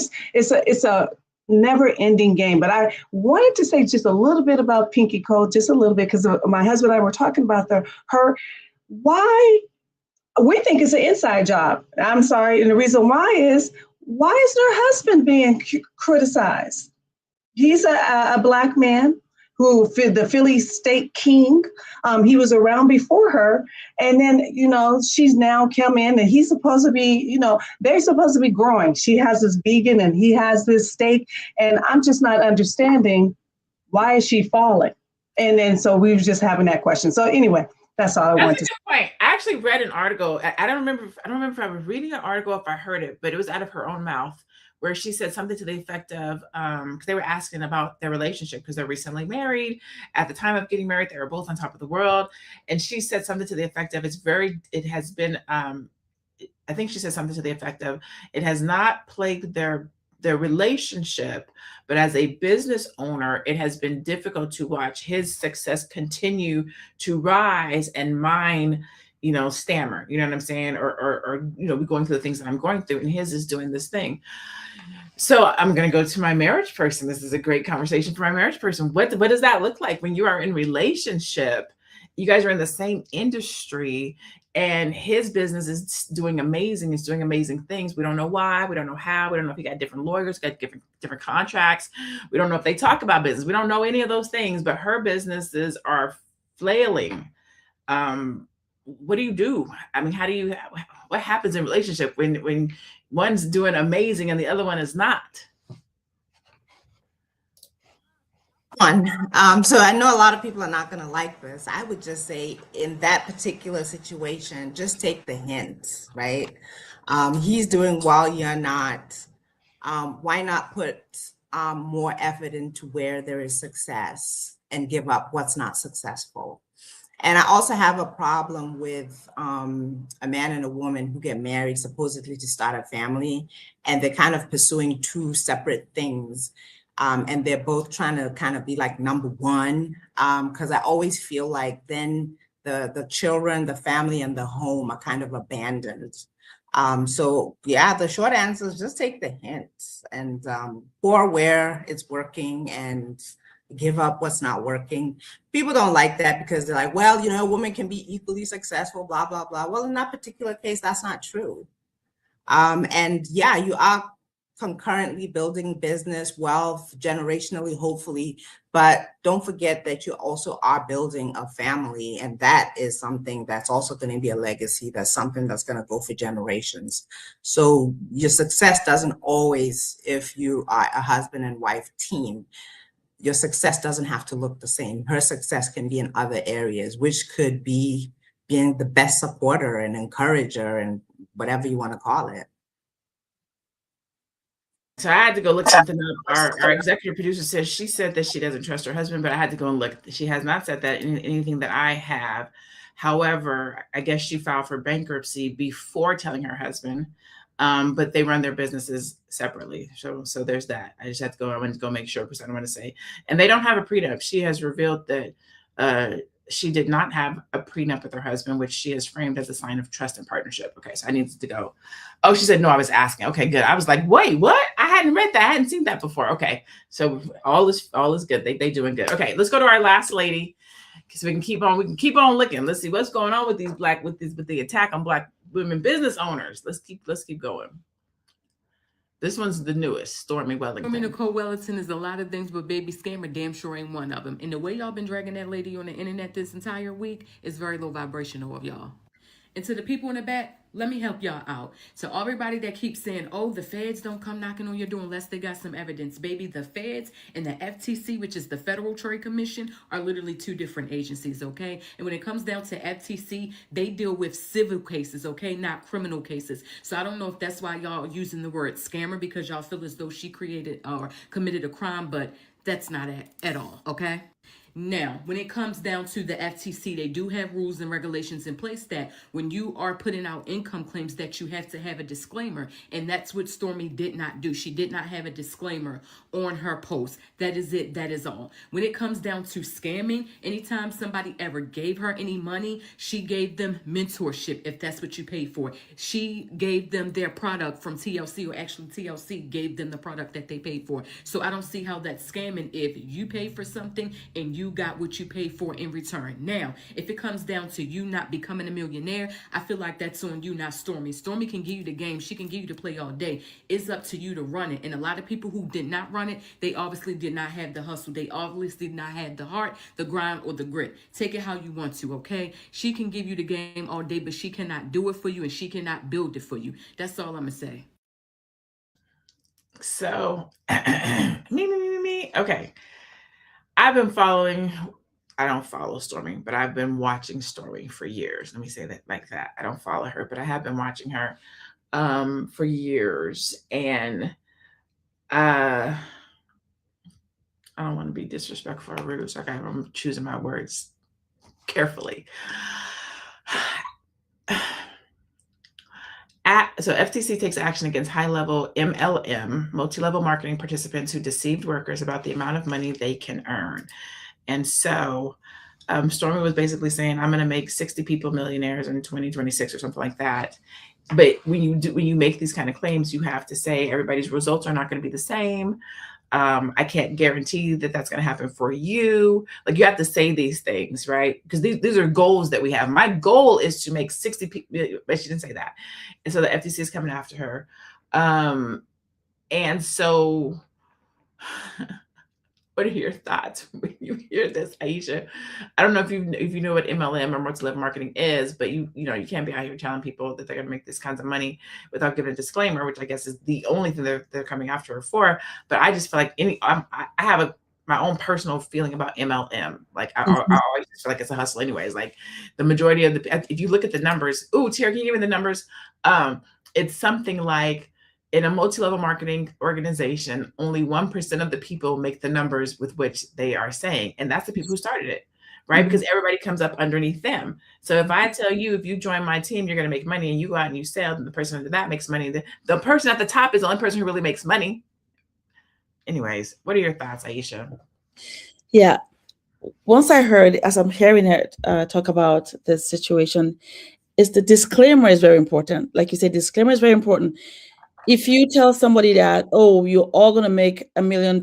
a never-ending game. But I wanted to say just a little bit about Pinky Cole, just a little bit, because my husband and I were talking about why we think it's an inside job. I'm sorry. And the reason why is her husband being criticized? He's a Black man who, the Philly State King, he was around before her. And then, she's now come in and he's supposed to be, they're supposed to be growing. She has this vegan and he has this steak. And I'm just not understanding, why is she falling? And then, so we were just having that question. So anyway, that's all I wanted to say. Point. I actually read an article. I don't remember if I was reading an article, if I heard it, but it was out of her own mouth, where she said something to the effect of, because they were asking about their relationship because they're recently married. At the time of getting married, they were both on top of the world. And she said something to the effect of, I think she said something to the effect of, it has not plagued their relationship, but as a business owner, it has been difficult to watch his success continue to rise and mine, stammer, you know what I'm saying? Or we're going through the things that I'm going through, and his is doing this thing. So I'm going to go to my marriage person. This is a great conversation for my marriage person. What does that look like when you are in relationship? You guys are in the same industry and his business is doing amazing. It's doing amazing things. We don't know why. We don't know how. We don't know if he got different lawyers, got different contracts. We don't know if they talk about business. We don't know any of those things, but her businesses are flailing. What do you do? I mean, what happens in relationship when one's doing amazing and the other one is not? So I know a lot of people are not going to like this. I would just say in that particular situation, just take the hint, right? He's doing well, you're not. Why not put more effort into where there is success and give up what's not successful? And I also have a problem with a man and a woman who get married supposedly to start a family, and they're kind of pursuing two separate things. And they're both trying to kind of be like number one, because I always feel like then the children, the family, and the home are kind of abandoned. So yeah, the short answer is just take the hints and pour where it's working and give up what's not working. People don't like that because they're like, well, you know, a woman can be equally successful, blah, blah, blah. Well, in that particular case, that's not true. And yeah, you are concurrently building business, wealth, generationally, hopefully, but don't forget that you also are building a family, and that is something that's also going to be a legacy. That's something that's going to go for generations. So your success doesn't always, if you are a husband and wife team, your success doesn't have to look the same. Her success can be in other areas, which could be being the best supporter and encourager and whatever you want to call it. So I had to go look something up. Our executive producer says she said that she doesn't trust her husband, but I had to go and look. She has not said that in anything that I have. However, I guess she filed for bankruptcy before telling her husband, but they run their businesses separately. So there's that. I just had to go. I wanted to go make sure because I don't want to say. And they don't have a prenup. She has revealed that she did not have a prenup with her husband, which she has framed as a sign of trust and partnership. Okay, so I needed to go. Oh, she said, no, I was asking. Okay, good. I was like, wait, what? I hadn't read that. I hadn't seen that before. Okay, so all is good. They doing good. Okay, let's go to our last lady because we can keep on looking. Let's see what's going on with with the attack on Black women business owners. Let's keep going. This one's the newest, Stormy Wellington. Nicole Wellington is a lot of things, but baby scammer damn sure ain't one of them. And the way y'all been dragging that lady on the internet this entire week is very low vibrational of y'all. And to the people in the back, let me help y'all out. So everybody that keeps saying, oh, the feds don't come knocking on your door unless they got some evidence. Baby, the feds and the FTC, which is the Federal Trade Commission, are literally two different agencies, okay? And when it comes down to FTC, they deal with civil cases, okay? Not criminal cases. So I don't know if that's why y'all are using the word scammer because y'all feel as though she created or committed a crime, but that's not at all, okay? Now, when it comes down to the FTC, they do have rules and regulations in place that when you are putting out income claims that you have to have a disclaimer. And that's what Stormy did not do. She did not have a disclaimer on her post. That is it. That is all. When it comes down to scamming, anytime somebody ever gave her any money, she gave them mentorship, if that's what you paid for. She gave them their product from TLC, or actually TLC gave them the product that they paid for. So I don't see how that's scamming if you pay for something and you got what you paid for in return. Now, if it comes down to you not becoming a millionaire, I feel like that's on you, not Stormy. Stormy can give you the game. She can give you the play all day. It's up to you to run it. And a lot of people who did not run it, they obviously did not have the hustle. They obviously did not have the heart, the grind, or the grit. Take it how you want to, okay? She can give you the game all day, but she cannot do it for you and she cannot build it for you. That's all I'm going to say. So, me. Okay. I don't follow Stormy, but I've been watching Stormy for years. Let me say that like that. I don't follow her, but I have been watching her for years. And I don't want to be disrespectful or rude, so I'm choosing my words carefully. So FTC takes action against high-level MLM, multi-level marketing participants who deceived workers about the amount of money they can earn. And so Stormy was basically saying, I'm going to make 60 people millionaires in 2026 or something like that. But when you make these kind of claims, you have to say everybody's results are not going to be the same. I can't guarantee that that's going to happen for you. Like, you have to say these things, right? Because these are goals that we have. My goal is to make 60 people, but she didn't say that. And so the FTC is coming after her. And so what are your thoughts when you hear this, Aisha? I don't know if you know what MLM or multi-level marketing is, but you can't be out here telling people that they're going to make this kinds of money without giving a disclaimer, which I guess is the only thing they're coming after her for. But I just feel like I have my own personal feeling about MLM. Like I always just feel like it's a hustle anyways. Like the majority of if you look at the numbers, Tara, can you give me the numbers? It's something like, in a multi-level marketing organization, only 1% of the people make the numbers with which they are saying. And that's the people who started it, right? Because everybody comes up underneath them. So if I tell you, if you join my team, you're going to make money, and you go out and you sell, and the person under that makes money, the person at the top is the only person who really makes money. Anyways, what are your thoughts, Aisha? Yeah. Once I heard, as I'm hearing her talk about this situation, is the disclaimer is very important. Like you said, disclaimer is very important. If you tell somebody that, oh, you're all going to make $1 million,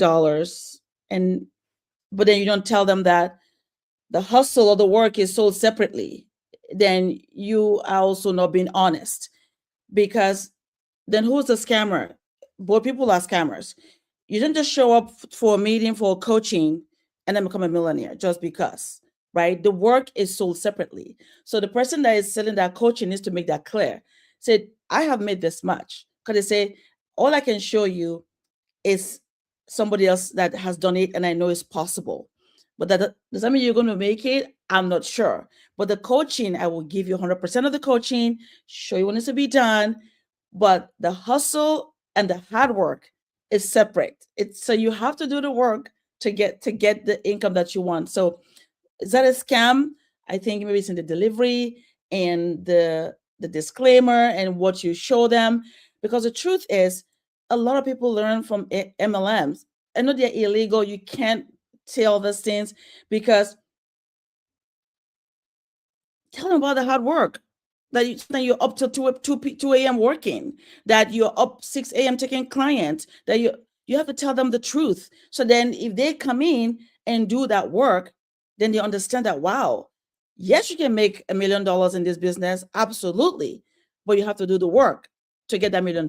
but then you don't tell them that the hustle or the work is sold separately, then you are also not being honest, because then who's the scammer? Both people are scammers. You didn't just show up for a meeting, for coaching, and then become a millionaire just because, right? The work is sold separately. So the person that is selling that coaching needs to make that clear. Say, I have made this much. Because they say, all I can show you is somebody else that has done it, and I know it's possible. But does that mean you're going to make it? I'm not sure. But the coaching, I will give you 100% of the coaching, show you what needs to be done. But the hustle and the hard work is separate. So you have to do the work to get the income that you want. So is that a scam? I think maybe it's in the delivery and the disclaimer and what you show them. Because the truth is, a lot of people learn from MLMs. I know they're illegal. You can't tell those things, because tell them about the hard work, that you're up till 2 a.m. working, that you're up 6 a.m. taking clients, that you have to tell them the truth. So then if they come in and do that work, then they understand that, wow, yes, you can make $1 million in this business. Absolutely. But you have to do the work to get that $1 million.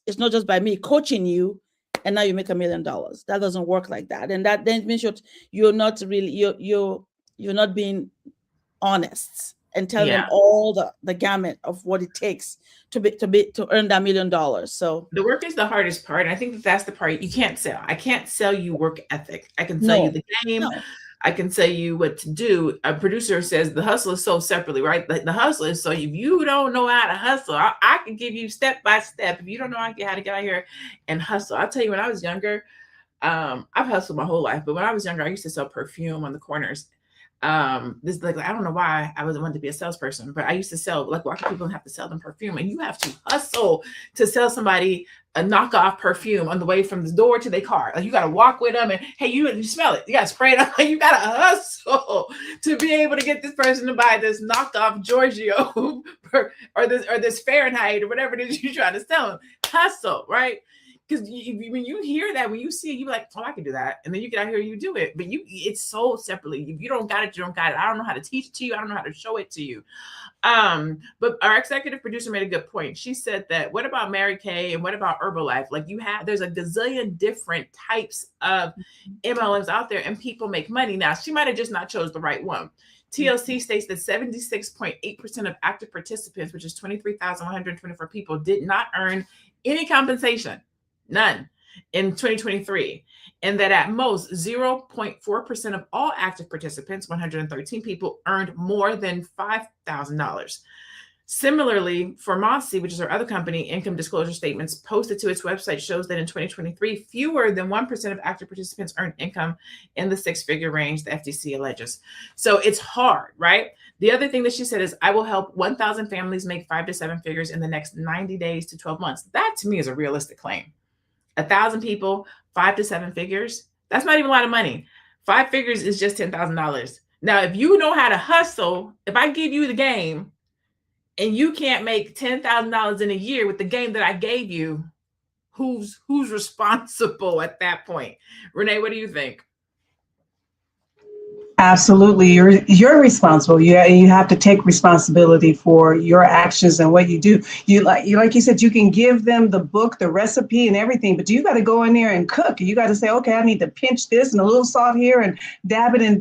It's not just by me coaching you and now you make $1 million. That doesn't work like that. And that then means you're not really, you're not being honest and tell them all the gamut of what it takes to earn that $1 million. So the work is the hardest part. And I think that's the part you can't sell. I can't sell you work ethic. I can sell you the game. No. I can tell you what to do. A producer says the hustle is sold separately, right? The hustle is, so if you don't know how to hustle, I can give you step by step. If you don't know how to get out here and hustle, I'll tell you, when I was younger, I've hustled my whole life, but when I was younger, I used to sell perfume on the corners. This, like, I don't know why I wasn't wanted to be a salesperson, but I used to sell, like, why do people have to sell them perfume? And you have to hustle to sell somebody a knockoff perfume on the way from the door to their car. Like, you got to walk with them and, hey, you smell it. You got to spray it on. You got to hustle to be able to get this person to buy this knockoff Giorgio or this Fahrenheit or whatever it is you're trying to sell them. Hustle, right? Because when you hear that, when you see it, you're like, oh, I can do that. And then you get out here and you do it. But it's sold separately. If you don't got it, you don't got it. I don't know how to teach it to you. I don't know how to show it to you. But our executive producer made a good point. She said that, what about Mary Kay and what about Herbalife? Like, there's a gazillion different types of MLMs out there, and people make money. Now, she might have just not chose the right one. TLC states that 76.8% of active participants, which is 23,124 people, did not earn any compensation. None in 2023, and that at most 0.4% of all active participants, 113 people, earned more than $5,000. Similarly, for Mossy, which is our other company, income disclosure statements posted to its website shows that in 2023, fewer than 1% of active participants earned income in the six-figure range, the FTC alleges. So it's hard, right? The other thing that she said is, I will help 1,000 families make 5 to 7 figures in the next 90 days to 12 months. That to me is a realistic claim. 1,000 people, 5 to 7 figures. That's not even a lot of money. 5 figures is just $10,000. Now, if you know how to hustle, if I give you the game and you can't make $10,000 in a year with the game that I gave you, who's responsible at that point? Renee, what do you think? Absolutely. You're responsible. You have to take responsibility for your actions and what you do. Like you said, you can give them the book, the recipe and everything, but you got to go in there and cook. You got to say, okay, I need to pinch this and a little salt here and dab it and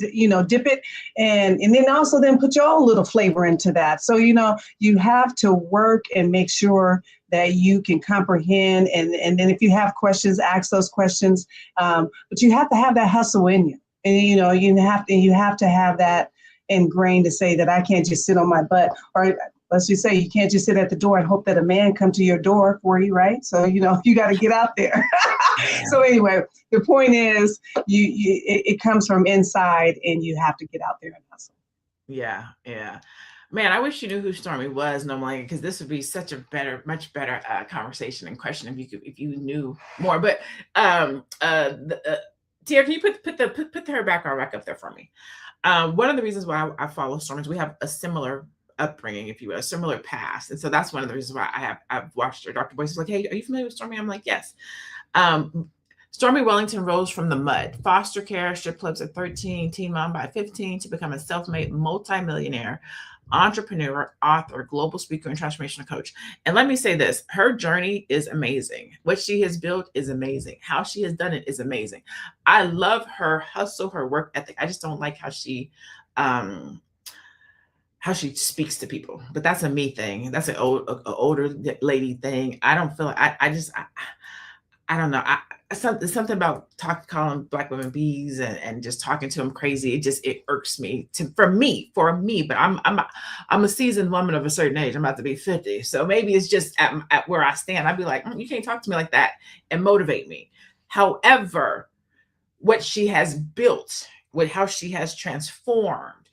dip it. And then also then put your own little flavor into that. So, you have to work and make sure that you can comprehend. And then if you have questions, ask those questions. But you have to have that hustle in you. And you have to have that ingrained to say that I can't just sit on my butt, or let's just say you can't just sit at the door and hope that a man come to your door for you, right? So you got to get out there. So anyway, the point is, it comes from inside, and you have to get out there and hustle. Yeah. Man, I wish you knew who Stormy was, Nomalanga, because this would be such a much better conversation and question if you knew more. But Tia, can you put her background back up there for me? One of the reasons why I follow Stormy is we have a similar upbringing, if you will, a similar past, and so that's one of the reasons why I've watched her. Dr. Boyce is like, "Hey, are you familiar with Stormy?" I'm like, "Yes." Stormy Wellington rose from the mud, foster care, strip clubs at 13, teen mom by 15, to become a self-made multimillionaire, entrepreneur, author, global speaker, and transformational coach. And let me say this, her journey is amazing. What she has built is amazing. How she has done it is amazing. I love her hustle, her work ethic. I just don't like how she speaks to people, but that's a me thing. That's an older lady thing. I don't feel like I don't know. Something about calling Black women bees and just talking to them crazy. It irks me for me. But I'm a seasoned woman of a certain age. I'm about to be 50, so maybe it's just at where I stand. I'd be like, you can't talk to me like that and motivate me. However, what she has built, with how she has transformed,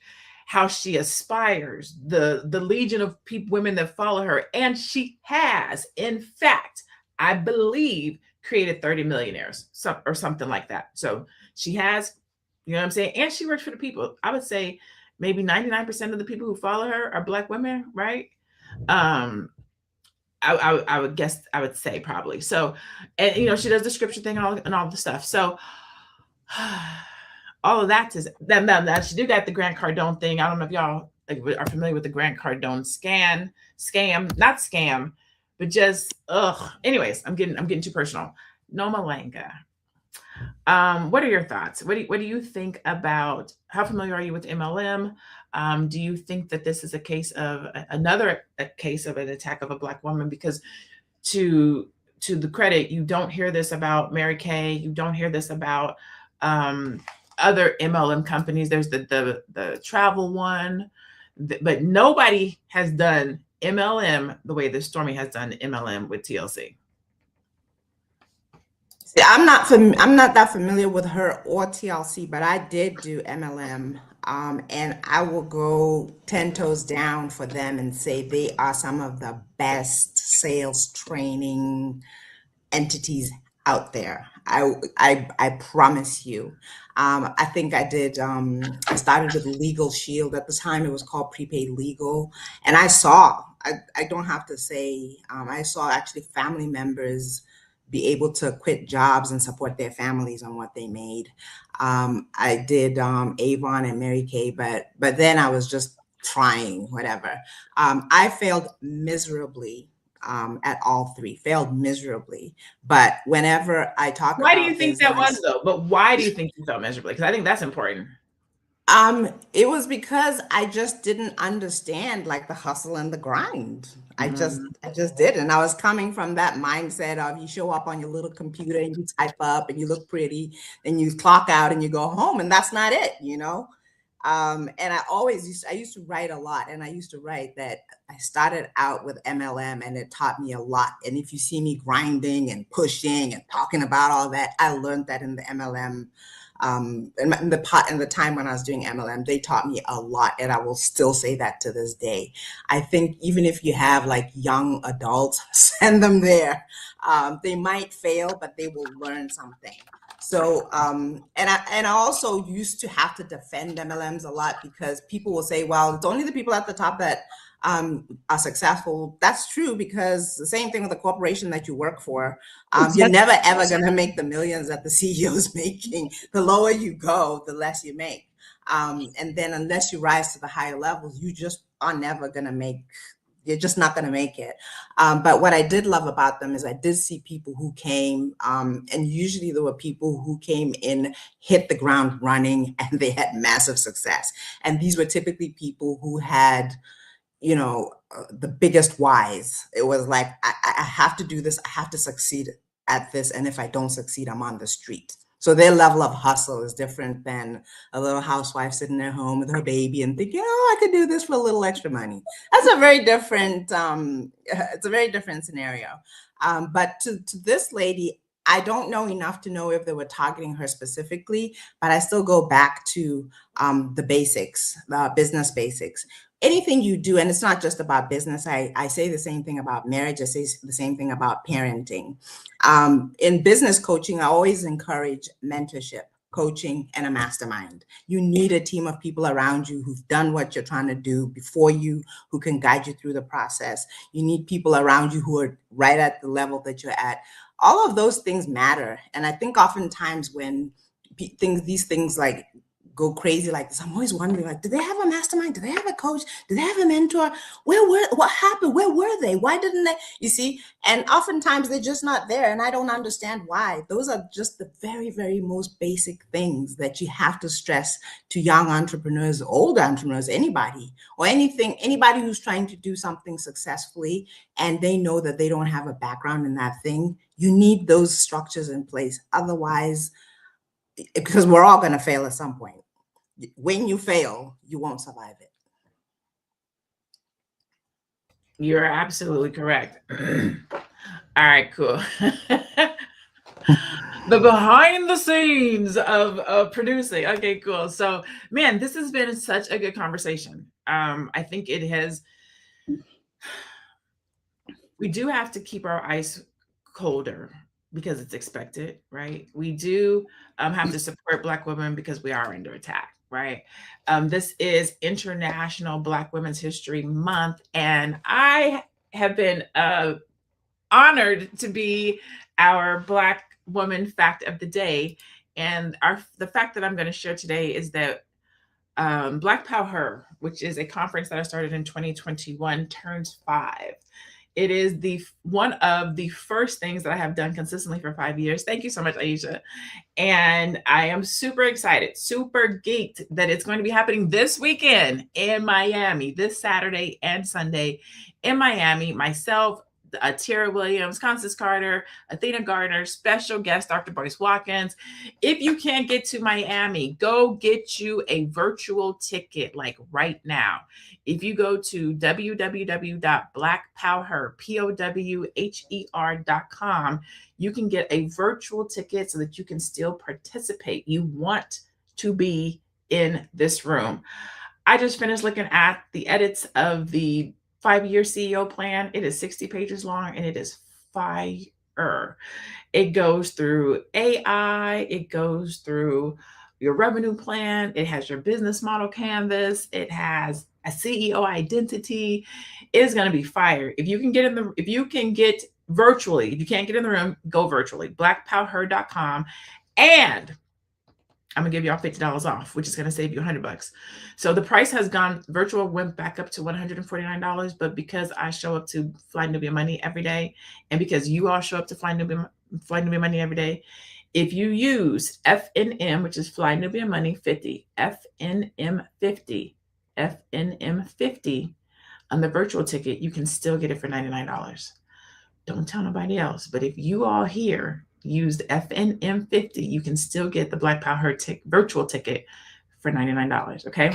how she aspires, the legion of women that follow her, and she has, in fact, I believe, created 30 millionaires or something like that. So she has, you know what I'm saying? And she works for the people. I would say maybe 99% of the people who follow her are Black women, right? I would guess, I would say probably. So, and she does the scripture thing and all the stuff. So all of that is that she do got the Grant Cardone thing. I don't know if y'all are familiar with the Grant Cardone scam, not scam, but just anyways, I'm getting too personal. Nomalanga, what are your thoughts? What do you think about, how familiar are you with MLM? Do you think that this is a case of another case of an attack of a Black woman? Because to the credit, you don't hear this about Mary Kay. You don't hear this about other MLM companies. There's the travel one, but nobody has done MLM the way that Stormy has done MLM with TLC. I'm not that familiar with her or TLC, but I did do MLM, and I will go 10 toes down for them and say they are some of the best sales training entities out there. I promise you. I think I did. I started with Legal Shield at the time. It was called Prepaid Legal, and I saw. I don't have to say. I saw actually family members be able to quit jobs and support their families on what they made. I did Avon and Mary Kay, but then I was just trying whatever. I failed miserably. At all three, failed miserably. But whenever I talk why about do you think that was though? But why do you think you failed miserably? Because I think that's important. It was because I just didn't understand like the hustle and the grind. I just didn't. I was coming from that mindset of you show up on your little computer and you type up and you look pretty and you clock out and you go home, and that's not it, And I used to write a lot, and I used to write that I started out with MLM and it taught me a lot. And if you see me grinding and pushing and talking about all that, I learned that in the MLM. In the time when I was doing MLM, they taught me a lot, and I will still say that to this day. I think even if you have like young adults, send them there. They might fail, but they will learn something. So, and I also used to have to defend MLMs a lot because people will say, well, it's only the people at the top that are successful. That's true, because the same thing with the corporation that you work for. You're never, ever going to make the millions that the CEO is making. The lower you go, the less you make. And then unless you rise to the higher levels, you just are never going to make, you're just not going to make it. But what I did love about them is I did see people who came, and usually there were people who came in, hit the ground running, and they had massive success. And these were typically people who had, you know, the biggest whys. It was like, I have to do this. I have to succeed at this. And if I don't succeed, I'm on the street. So their level of hustle is different than a little housewife sitting at home with her baby and thinking, oh, I could do this for a little extra money. That's a very different, it's a very different scenario. But to this lady, I don't know enough to know if they were targeting her specifically, but I still go back to the basics, the business basics. Anything you do, and it's not just about business. I say the same thing about marriage. I say the same thing about parenting. In business coaching, I always encourage mentorship, coaching, and a mastermind. You need a team of people around you who've done what you're trying to do before you, who can guide you through the process. You need people around you who are right at the level that you're at. All of those things matter. And I think oftentimes when these things like go crazy like this, I'm always wondering, like, do they have a mastermind? Do they have a coach? Do they have a mentor? What happened? Where were they? Why didn't they? You see? And oftentimes they're just not there. And I don't understand why. Those are just the very, very most basic things that you have to stress to young entrepreneurs, old entrepreneurs, anybody, or anybody who's trying to do something successfully and they know that they don't have a background in that thing. You need those structures in place. Otherwise, because we're all going to fail at some point. When you fail, you won't survive it. You're absolutely correct. All right, cool. The behind the scenes of producing. Okay, cool. So, man, this has been such a good conversation. I think it has. We do have to keep our ice colder because it's expected, right? We do have to support Black women because we are under attack, right? This is International Black Women's History Month, and I have been honored to be our Black Woman Fact of the Day. And the fact that I'm going to share today is that Black Power, which is a conference that I started in 2021, turns 5. It is one of the first things that I have done consistently for 5 years. Thank you so much, Aisha. And I am super excited, super geeked that it's going to be happening this weekend in Miami, this Saturday and Sunday in Miami. Myself, Tara Williams, Constance Carter, Athena Gardner, special guest Dr. Boyce Watkins. If you can't get to Miami, go get you a virtual ticket like right now. If you go to www.blackpower.com, you can get a virtual ticket so that you can still participate. You want to be in this room. I just finished looking at the edits of the 5-year CEO plan. It is 60 pages long and it is fire. It goes through AI. It goes through your revenue plan. It has your business model canvas. It has a CEO identity. It is going to be fire. If you can get virtually, if you can't get in the room, go virtually, blackpower.com. And I'm gonna give y'all $50 off, which is gonna save you $100. So the price has gone, virtual went back up to $149, but because I show up to Fly Nubian Money every day, and because you all show up to Fly Nubian Money every day, if you use FNM, which is Fly Nubian Money 50, FNM 50 on the virtual ticket, you can still get it for $99. Don't tell nobody else, but if you all here used FNM 50, you can still get the Black Power virtual ticket for $99. Okay,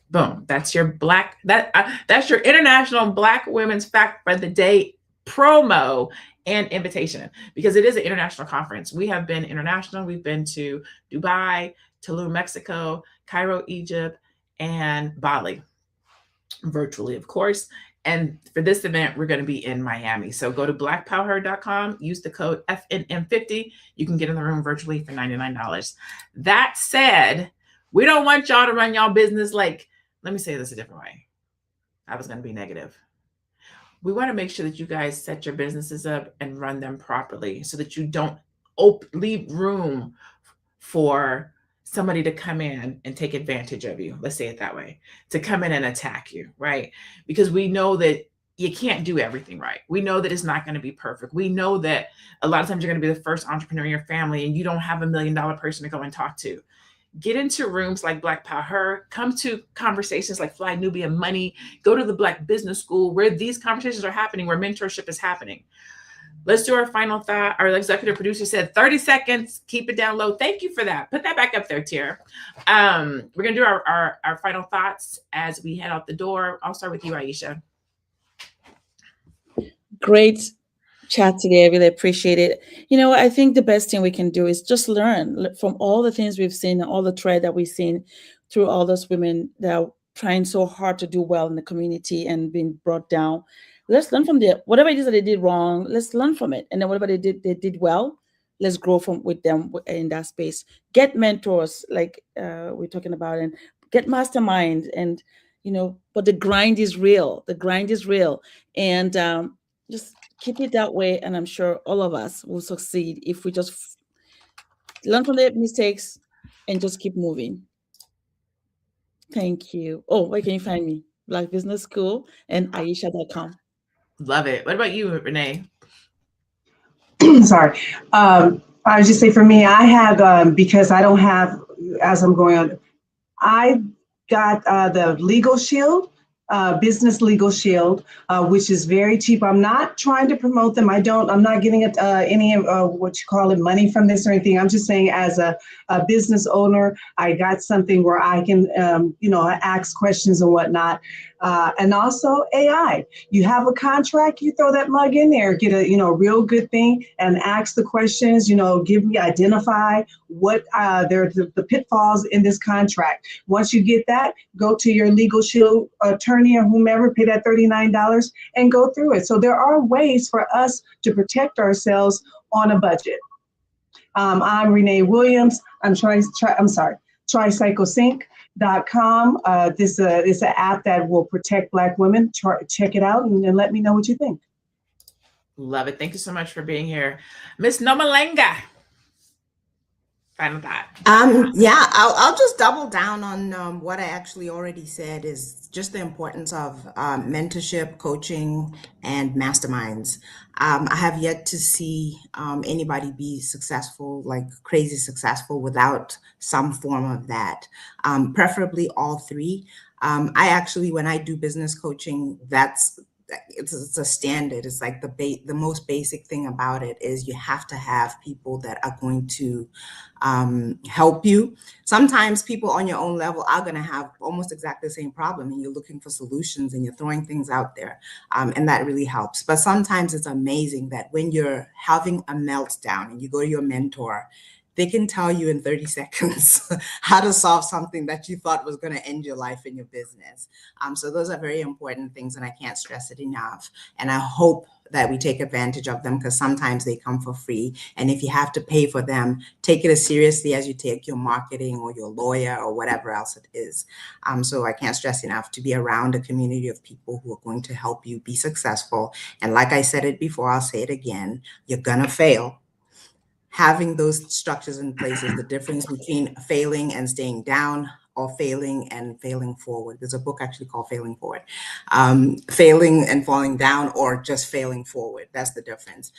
boom. That's your that's your International Black Women's Fact for the Day promo and invitation, because it is an international conference. We have been international. We've been to Dubai, Tulum, Mexico, Cairo, Egypt, and Bali, virtually, of course. And for this event, we're going to be in Miami. So go to blackpower.com, use the code FNM50. You can get in the room virtually for $99. That said, we don't want y'all to run y'all business like, let me say this a different way. I was going to be negative. We want to make sure that you guys set your businesses up and run them properly so that you don't leave room for somebody to come in and take advantage of you. Let's say it that way, to come in and attack you, right? Because we know that you can't do everything right. We know that it's not going to be perfect. We know that a lot of times you're going to be the first entrepreneur in your family and you don't have $1 million person to go and talk to. Get into rooms like Black Power, come to conversations like Fly Nubian Money, go to the Black Business School where these conversations are happening, where mentorship is happening. Let's do our final thought. Our executive producer said 30 seconds, keep it down low. Thank you for that. Put that back up there, Tier. We're going to do our final thoughts as we head out the door. I'll start with you, Aisha. Great chat today. I really appreciate it. You know, I think the best thing we can do is just learn from all the things we've seen, all the thread that we've seen through all those women that are trying so hard to do well in the community and being brought down. Let's learn from whatever it is that they did wrong. Let's learn from it, and then whatever they did well, let's grow with them in that space. Get mentors, like we're talking about, and get mastermind. And but the grind is real. The grind is real, and just keep it that way. And I'm sure all of us will succeed if we just learn from their mistakes and just keep moving. Thank you. Oh, where can you find me? Black Business School and Aisha.com. Love it. What about you, Renee? Sorry. I would just say for me, I have, because I don't have, as I'm going on, I got the Legal Shield, Business Legal Shield, which is very cheap. I'm not trying to promote them. I'm not getting any what you call it, money from this or anything. I'm just saying as a business owner, I got something where I can, ask questions and whatnot. And also AI. You have a contract, you throw that mug in there, get a real good thing and ask the questions, identify what the pitfalls in this contract. Once you get that, go to your Legal Shield attorney or whomever, pay that $39 and go through it. So there are ways for us to protect ourselves on a budget. I'm Renee Williams. I'm TricycleSync.com. This is an app that will protect Black women. Check it out and let me know what you think. Love it. Thank you so much for being here. Miss Nomalanga. Final thought. I'll just double down on what I actually already said, is just the importance of mentorship, coaching, and masterminds. I have yet to see anybody be successful, like crazy successful, without some form of that, preferably all three. I actually, when I do business coaching, it's a standard. It's like the most basic thing about it is you have to have people that are going to help you. Sometimes people on your own level are going to have almost exactly the same problem, and you're looking for solutions and you're throwing things out there, and that really helps. But sometimes it's amazing that when you're having a meltdown and you go to your mentor, they can tell you in 30 seconds how to solve something that you thought was going to end your life and your business. So those are very important things, and I can't stress it enough. And I hope that we take advantage of them, because sometimes they come for free. And if you have to pay for them, take it as seriously as you take your marketing or your lawyer or whatever else it is. So I can't stress enough to be around a community of people who are going to help you be successful. And like I said it before, I'll say it again, you're going to fail. Having those structures in place is the difference between failing and staying down, or failing and failing forward. There's a book actually called Failing Forward. Failing and falling down, or just failing forward. That's the difference.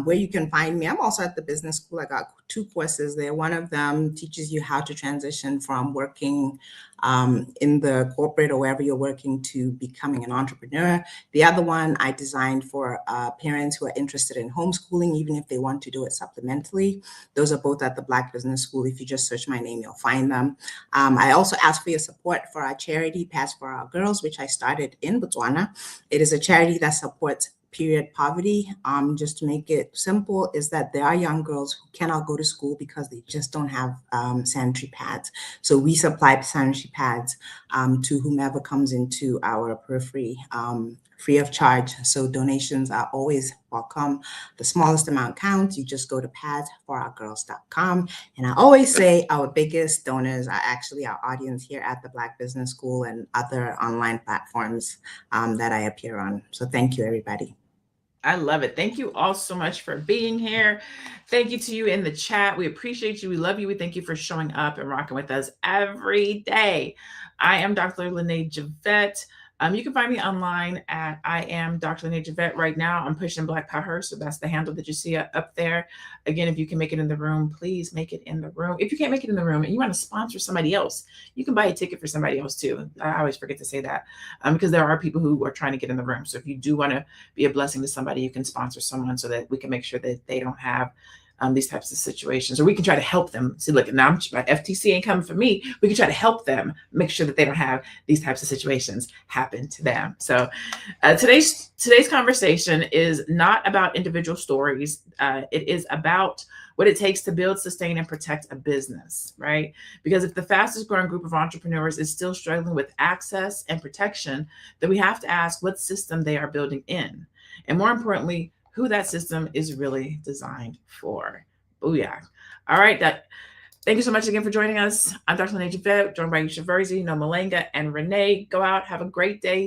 Where you can find me, I'm also at the business school. I got 2 courses there. One of them teaches you how to transition from working in the corporate or wherever you're working to becoming an entrepreneur. The other one I designed for parents who are interested in homeschooling, even if they want to do it supplementally. Those are both at the Black Business School. If you just search my name, you'll find them. I also ask for your support for our charity, Pass for Our Girls, which I started in Botswana. It is a charity that supports period poverty. Just to make it simple, is that there are young girls who cannot go to school because they just don't have sanitary pads. So we supply sanitary pads to whomever comes into our periphery free of charge. So donations are always welcome. The smallest amount counts. You just go to padsforourgirls.com. And I always say our biggest donors are actually our audience here at the Black Business School and other online platforms that I appear on. So thank you, everybody. I love it. Thank you all so much for being here. Thank you to you in the chat. We appreciate you. We love you. We thank you for showing up and rocking with us every day. I am Dr. LaNée Javette. You can find me online at I am Dr. LaNée Javette. Right now, I'm pushing Black Power, so that's the handle that you see up there. Again, if you can make it in the room, please make it in the room. If you can't make it in the room and you want to sponsor somebody else, you can buy a ticket for somebody else too. I always forget to say that because there are people who are trying to get in the room. So if you do want to be a blessing to somebody, you can sponsor someone so that we can make sure that they don't have these types of situations, or we can try to help them. See, look, now my FTC ain't coming for me. We can try to help them make sure that they don't have these types of situations happen to them. So today's conversation is not about individual stories. It is about what it takes to build, sustain, and protect a business, right? Because if the fastest growing group of entrepreneurs is still struggling with access and protection, then we have to ask what system they are building in. And more importantly, who that system is really designed for. Booyah. All right. Thank you so much again for joining us. I'm Dr. LaNée Javette, joined by Aisha, Nomalanga, and Renee. Go out, have a great day.